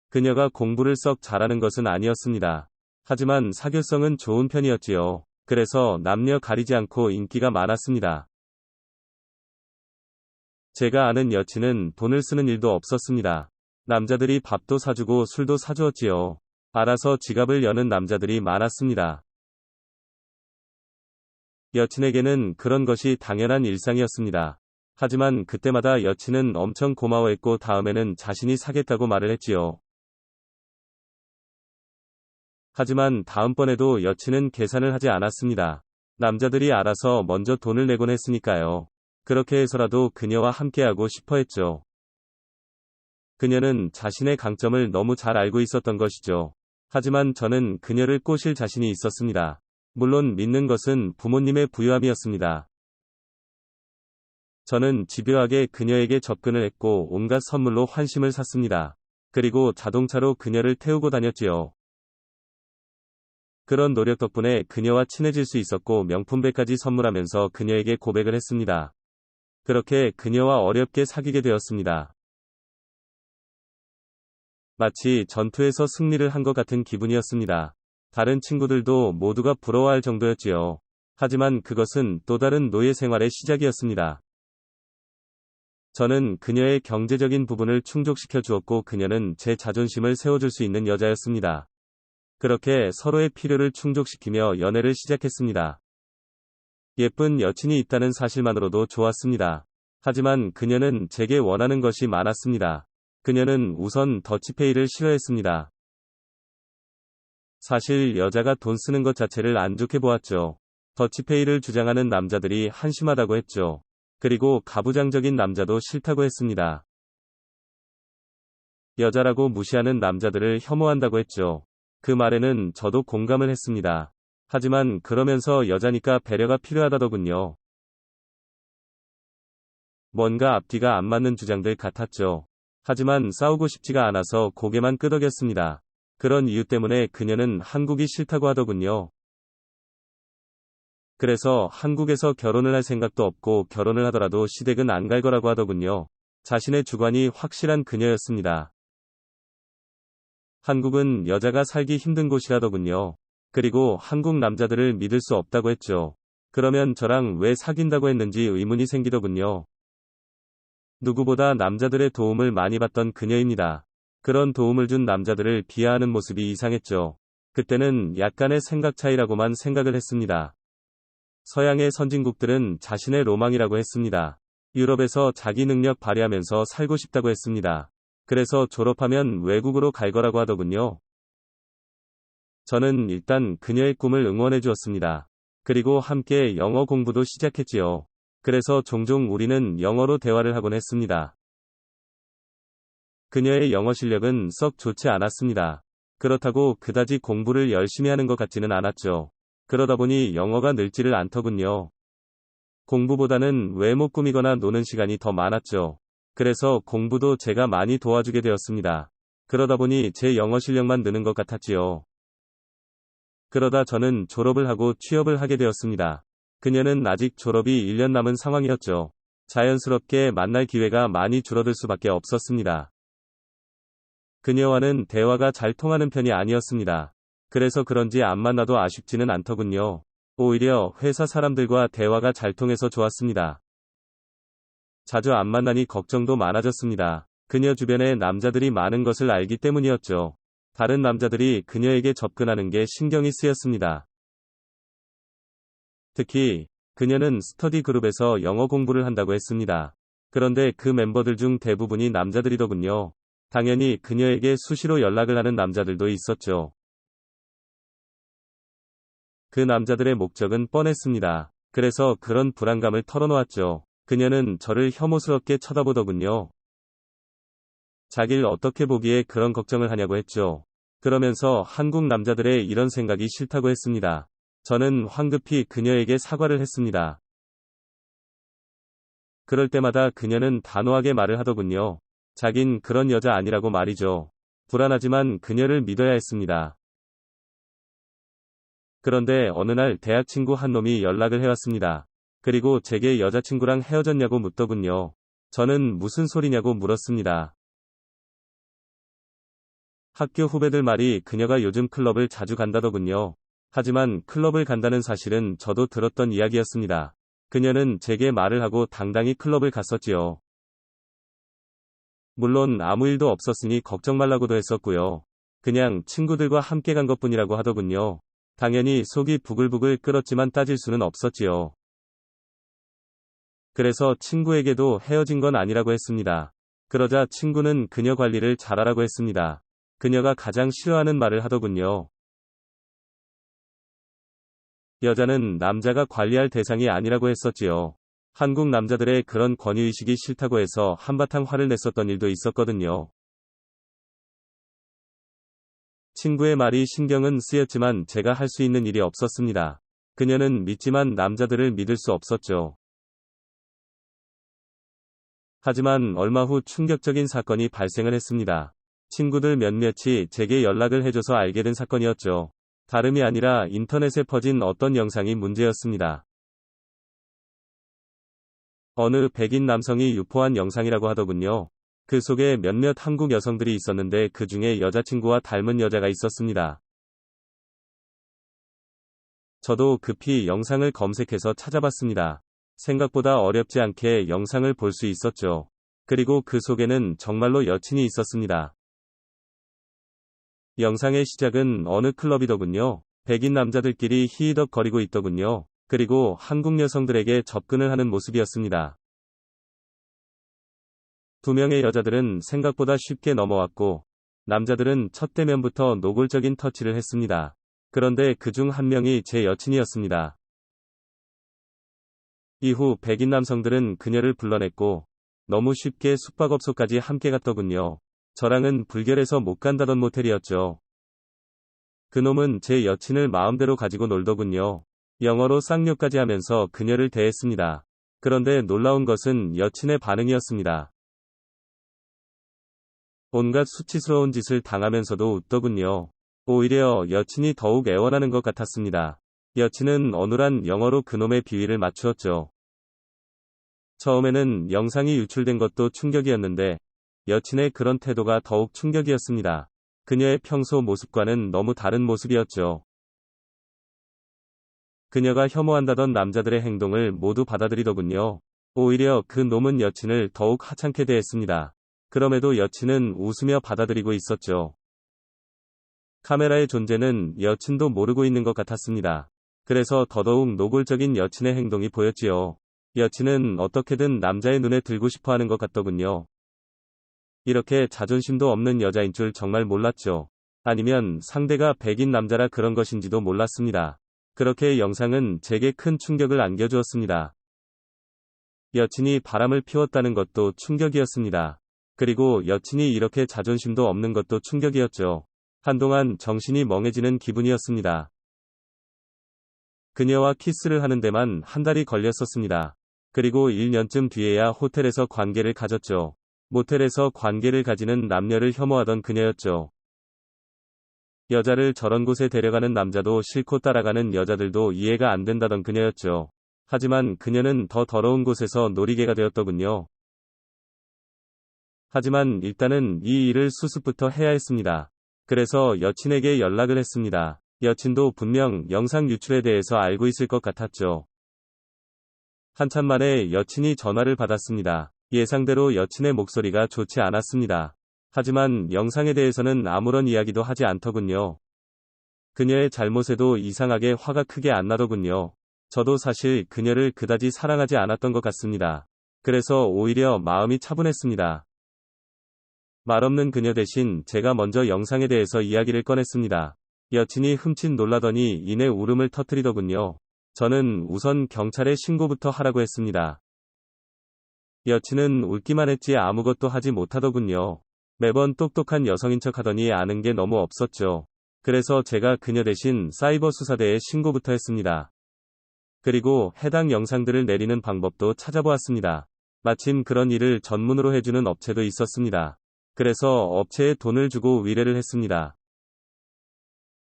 그녀가 공부를 썩 잘하는 것은 아니었습니다. 하지만 사교성은 좋은 편이었지요. 그래서 남녀 가리지 않고 인기가 많았습니다. 제가 아는 여친은 돈을 쓰는 일도 없었습니다. 남자들이 밥도 사주고 술도 사주었지요. 알아서 지갑을 여는 남자들이 많았습니다. 여친에게는 그런 것이 당연한 일상이었습니다. 하지만 그때마다 여친은 엄청 고마워했고 다음에는 자신이 사겠다고 말을 했지요. 하지만 다음번에도 여친은 계산을 하지 않았습니다. 남자들이 알아서 먼저 돈을 내곤 했으니까요. 그렇게 해서라도 그녀와 함께하고 싶어 했죠. 그녀는 자신의 강점을 너무 잘 알고 있었던 것이죠. 하지만 저는 그녀를 꼬실 자신이 있었습니다. 물론 믿는 것은 부모님의 부유함이었습니다. 저는 집요하게 그녀에게 접근을 했고 온갖 선물로 환심을 샀습니다. 그리고 자동차로 그녀를 태우고 다녔지요. 그런 노력 덕분에 그녀와 친해질 수 있었고 명품백까지 선물하면서 그녀에게 고백을 했습니다. 그렇게 그녀와 어렵게 사귀게 되었습니다. 마치 전투에서 승리를 한 것 같은 기분이었습니다. 다른 친구들도 모두가 부러워할 정도였지요. 하지만 그것은 또 다른 노예 생활의 시작이었습니다. 저는 그녀의 경제적인 부분을 충족시켜 주었고 그녀는 제 자존심을 세워줄 수 있는 여자였습니다. 그렇게 서로의 필요를 충족시키며 연애를 시작했습니다. 예쁜 여친이 있다는 사실만으로도 좋았습니다. 하지만 그녀는 제게 원하는 것이 많았습니다. 그녀는 우선 더치페이를 싫어했습니다. 사실 여자가 돈 쓰는 것 자체를 안 좋게 보았죠. 더치페이를 주장하는 남자들이 한심하다고 했죠. 그리고 가부장적인 남자도 싫다고 했습니다. 여자라고 무시하는 남자들을 혐오한다고 했죠. 그 말에는 저도 공감을 했습니다. 하지만 그러면서 여자니까 배려가 필요하다더군요. 뭔가 앞뒤가 안 맞는 주장들 같았죠. 하지만 싸우고 싶지가 않아서 고개만 끄덕였습니다. 그런 이유 때문에 그녀는 한국이 싫다고 하더군요. 그래서 한국에서 결혼을 할 생각도 없고 결혼을 하더라도 시댁은 안 갈 거라고 하더군요. 자신의 주관이 확실한 그녀였습니다. 한국은 여자가 살기 힘든 곳이라더군요. 그리고 한국 남자들을 믿을 수 없다고 했죠. 그러면 저랑 왜 사귄다고 했는지 의문이 생기더군요. 누구보다 남자들의 도움을 많이 받던 그녀입니다. 그런 도움을 준 남자들을 비하하는 모습이 이상했죠. 그때는 약간의 생각 차이라고만 생각을 했습니다. 서양의 선진국들은 자신의 로망이라고 했습니다. 유럽에서 자기 능력 발휘하면서 살고 싶다고 했습니다. 그래서 졸업하면 외국으로 갈 거라고 하더군요. 저는 일단 그녀의 꿈을 응원해 주었습니다. 그리고 함께 영어 공부도 시작했지요. 그래서 종종 우리는 영어로 대화를 하곤 했습니다. 그녀의 영어 실력은 썩 좋지 않았습니다. 그렇다고 그다지 공부를 열심히 하는 것 같지는 않았죠. 그러다 보니 영어가 늘지를 않더군요. 공부보다는 외모 꾸미거나 노는 시간이 더 많았죠. 그래서 공부도 제가 많이 도와주게 되었습니다. 그러다 보니 제 영어 실력만 느는 것 같았지요. 그러다 저는 졸업을 하고 취업을 하게 되었습니다. 그녀는 아직 졸업이 1년 남은 상황이었죠. 자연스럽게 만날 기회가 많이 줄어들 수밖에 없었습니다. 그녀와는 대화가 잘 통하는 편이 아니었습니다. 그래서 그런지 안 만나도 아쉽지는 않더군요. 오히려 회사 사람들과 대화가 잘 통해서 좋았습니다. 자주 안 만나니 걱정도 많아졌습니다. 그녀 주변에 남자들이 많은 것을 알기 때문이었죠. 다른 남자들이 그녀에게 접근하는 게 신경이 쓰였습니다. 특히 그녀는 스터디 그룹에서 영어 공부를 한다고 했습니다. 그런데 그 멤버들 중 대부분이 남자들이더군요. 당연히 그녀에게 수시로 연락을 하는 남자들도 있었죠. 그 남자들의 목적은 뻔했습니다. 그래서 그런 불안감을 털어놓았죠. 그녀는 저를 혐오스럽게 쳐다보더군요. 자길 어떻게 보기에 그런 걱정을 하냐고 했죠. 그러면서 한국 남자들의 이런 생각이 싫다고 했습니다. 저는 황급히 그녀에게 사과를 했습니다. 그럴 때마다 그녀는 단호하게 말을 하더군요. 자긴 그런 여자 아니라고 말이죠. 불안하지만 그녀를 믿어야 했습니다. 그런데 어느 날 대학 친구 한 놈이 연락을 해왔습니다. 그리고 제게 여자친구랑 헤어졌냐고 묻더군요. 저는 무슨 소리냐고 물었습니다. 학교 후배들 말이 그녀가 요즘 클럽을 자주 간다더군요. 하지만 클럽을 간다는 사실은 저도 들었던 이야기였습니다. 그녀는 제게 말을 하고 당당히 클럽을 갔었지요. 물론 아무 일도 없었으니 걱정 말라고도 했었고요. 그냥 친구들과 함께 간 것뿐이라고 하더군요. 당연히 속이 부글부글 끓었지만 따질 수는 없었지요. 그래서 친구에게도 헤어진 건 아니라고 했습니다. 그러자 친구는 그녀 관리를 잘하라고 했습니다. 그녀가 가장 싫어하는 말을 하더군요. 여자는 남자가 관리할 대상이 아니라고 했었지요. 한국 남자들의 그런 권위의식이 싫다고 해서 한바탕 화를 냈었던 일도 있었거든요. 친구의 말이 신경은 쓰였지만 제가 할 수 있는 일이 없었습니다. 그녀는 믿지만 남자들을 믿을 수 없었죠. 하지만 얼마 후 충격적인 사건이 발생을 했습니다. 친구들 몇몇이 제게 연락을 해줘서 알게 된 사건이었죠. 다름이 아니라 인터넷에 퍼진 어떤 영상이 문제였습니다. 어느 백인 남성이 유포한 영상이라고 하더군요. 그 속에 몇몇 한국 여성들이 있었는데 그 중에 여자친구와 닮은 여자가 있었습니다. 저도 급히 영상을 검색해서 찾아봤습니다. 생각보다 어렵지 않게 영상을 볼 수 있었죠. 그리고 그 속에는 정말로 여친이 있었습니다. 영상의 시작은 어느 클럽이더군요. 백인 남자들끼리 히히덕거리고 있더군요. 그리고 한국 여성들에게 접근을 하는 모습이었습니다. 두 명의 여자들은 생각보다 쉽게 넘어왔고, 남자들은 첫 대면부터 노골적인 터치를 했습니다. 그런데 그중 한 명이 제 여친이었습니다. 이후 백인 남성들은 그녀를 불러냈고, 너무 쉽게 숙박업소까지 함께 갔더군요. 저랑은 불결해서 못 간다던 모텔이었죠. 그놈은 제 여친을 마음대로 가지고 놀더군요. 영어로 쌍욕까지 하면서 그녀를 대했습니다. 그런데 놀라운 것은 여친의 반응이었습니다. 온갖 수치스러운 짓을 당하면서도 웃더군요. 오히려 여친이 더욱 애원하는 것 같았습니다. 여친은 어눌한 영어로 그놈의 비위를 맞추었죠. 처음에는 영상이 유출된 것도 충격이었는데 여친의 그런 태도가 더욱 충격이었습니다. 그녀의 평소 모습과는 너무 다른 모습이었죠. 그녀가 혐오한다던 남자들의 행동을 모두 받아들이더군요. 오히려 그 놈은 여친을 더욱 하찮게 대했습니다. 그럼에도 여친은 웃으며 받아들이고 있었죠. 카메라의 존재는 여친도 모르고 있는 것 같았습니다. 그래서 더더욱 노골적인 여친의 행동이 보였지요. 여친은 어떻게든 남자의 눈에 들고 싶어 하는 것 같더군요. 이렇게 자존심도 없는 여자인 줄 정말 몰랐죠. 아니면 상대가 백인 남자라 그런 것인지도 몰랐습니다. 그렇게 영상은 제게 큰 충격을 안겨주었습니다. 여친이 바람을 피웠다는 것도 충격이었습니다. 그리고 여친이 이렇게 자존심도 없는 것도 충격이었죠. 한동안 정신이 멍해지는 기분이었습니다. 그녀와 키스를 하는 데만 한 달이 걸렸었습니다. 그리고 1년쯤 뒤에야 호텔에서 관계를 가졌죠. 모텔에서 관계를 가지는 남녀를 혐오하던 그녀였죠. 여자를 저런 곳에 데려가는 남자도 싫고 따라가는 여자들도 이해가 안 된다던 그녀였죠. 하지만 그녀는 더 더러운 곳에서 놀이개가 되었더군요. 하지만 일단은 이 일을 수습부터 해야 했습니다. 그래서 여친에게 연락을 했습니다. 여친도 분명 영상 유출에 대해서 알고 있을 것 같았죠. 한참 만에 여친이 전화를 받았습니다. 예상대로 여친의 목소리가 좋지 않았습니다. 하지만 영상에 대해서는 아무런 이야기도 하지 않더군요. 그녀의 잘못에도 이상하게 화가 크게 안 나더군요. 저도 사실 그녀를 그다지 사랑하지 않았던 것 같습니다. 그래서 오히려 마음이 차분했습니다. 말없는 그녀 대신 제가 먼저 영상에 대해서 이야기를 꺼냈습니다. 여친이 흠칫 놀라더니 이내 울음을 터뜨리더군요. 저는 우선 경찰에 신고부터 하라고 했습니다. 여친은 울기만 했지 아무것도 하지 못하더군요. 매번 똑똑한 여성인 척 하더니 아는 게 너무 없었죠. 그래서 제가 그녀 대신 사이버 수사대에 신고부터 했습니다. 그리고 해당 영상들을 내리는 방법도 찾아보았습니다. 마침 그런 일을 전문으로 해주는 업체도 있었습니다. 그래서 업체에 돈을 주고 위례를 했습니다.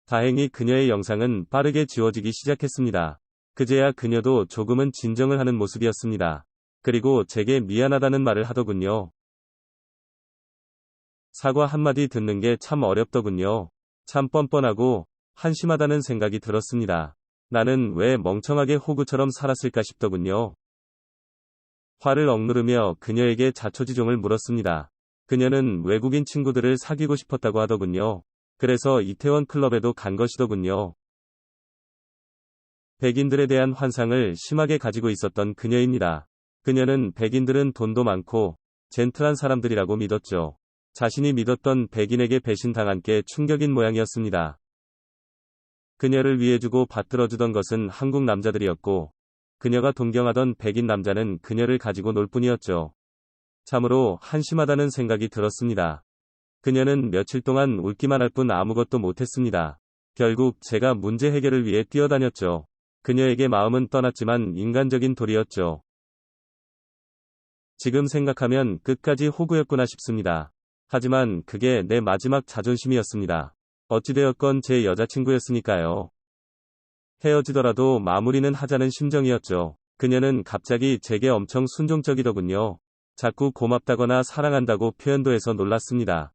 다행히 그녀의 영상은 빠르게 지워지기 시작했습니다. 그제야 그녀도 조금은 진정을 하는 모습이었습니다. 그리고 제게 미안하다는 말을 하더군요. 사과 한마디 듣는 게 참 어렵더군요. 참 뻔뻔하고 한심하다는 생각이 들었습니다. 나는 왜 멍청하게 호구처럼 살았을까 싶더군요. 화를 억누르며 그녀에게 자초지종을 물었습니다. 그녀는 외국인 친구들을 사귀고 싶었다고 하더군요. 그래서 이태원 클럽에도 간 것이더군요. 백인들에 대한 환상을 심하게 가지고 있었던 그녀입니다. 그녀는 백인들은 돈도 많고 젠틀한 사람들이라고 믿었죠. 자신이 믿었던 백인에게 배신당한 게 충격인 모양이었습니다. 그녀를 위해주고 받들어주던 것은 한국 남자들이었고 그녀가 동경하던 백인 남자는 그녀를 가지고 놀 뿐이었죠. 참으로 한심하다는 생각이 들었습니다. 그녀는 며칠 동안 울기만 할 뿐 아무것도 못했습니다. 결국 제가 문제 해결을 위해 뛰어다녔죠. 그녀에게 마음은 떠났지만 인간적인 도리였죠. 지금 생각하면 끝까지 호구였구나 싶습니다. 하지만 그게 내 마지막 자존심이었습니다. 어찌되었건 제 여자친구였으니까요. 헤어지더라도 마무리는 하자는 심정이었죠. 그녀는 갑자기 제게 엄청 순종적이더군요. 자꾸 고맙다거나 사랑한다고 표현도 해서 놀랐습니다.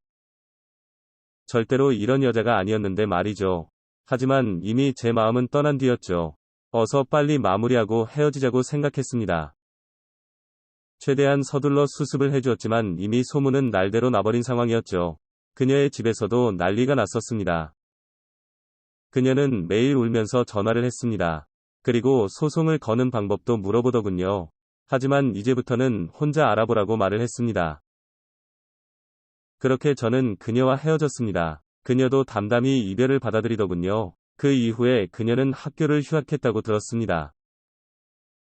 절대로 이런 여자가 아니었는데 말이죠. 하지만 이미 제 마음은 떠난 뒤였죠. 어서 빨리 마무리하고 헤어지자고 생각했습니다. 최대한 서둘러 수습을 해주었지만 이미 소문은 날대로 나버린 상황이었죠. 그녀의 집에서도 난리가 났었습니다. 그녀는 매일 울면서 전화를 했습니다. 그리고 소송을 거는 방법도 물어보더군요. 하지만 이제부터는 혼자 알아보라고 말을 했습니다. 그렇게 저는 그녀와 헤어졌습니다. 그녀도 담담히 이별을 받아들이더군요. 그 이후에 그녀는 학교를 휴학했다고 들었습니다.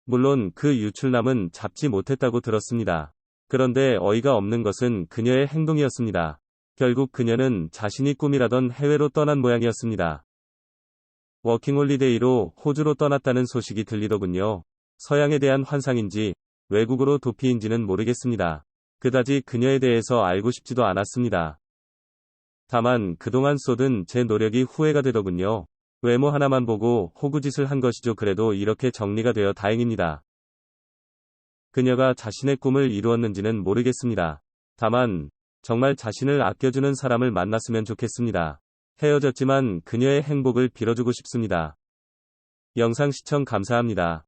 물론 그 유출남은 잡지 못했다고 들었습니다. 그런데 어이가 없는 것은 그녀의 행동이었습니다. 결국 그녀는 자신이 꿈이라던 해외로 떠난 모양이었습니다. 워킹홀리데이로 호주로 떠났다는 소식이 들리더군요. 서양에 대한 환상인지 외국으로 도피인지는 모르겠습니다. 그다지 그녀에 대해서 알고 싶지도 않았습니다. 다만 그동안 쏟은 제 노력이 후회가 되더군요. 외모 하나만 보고 호구짓을 한 것이죠. 그래도 이렇게 정리가 되어 다행입니다. 그녀가 자신의 꿈을 이루었는지는 모르겠습니다. 다만 정말 자신을 아껴주는 사람을 만났으면 좋겠습니다. 헤어졌지만 그녀의 행복을 빌어주고 싶습니다. 영상 시청 감사합니다.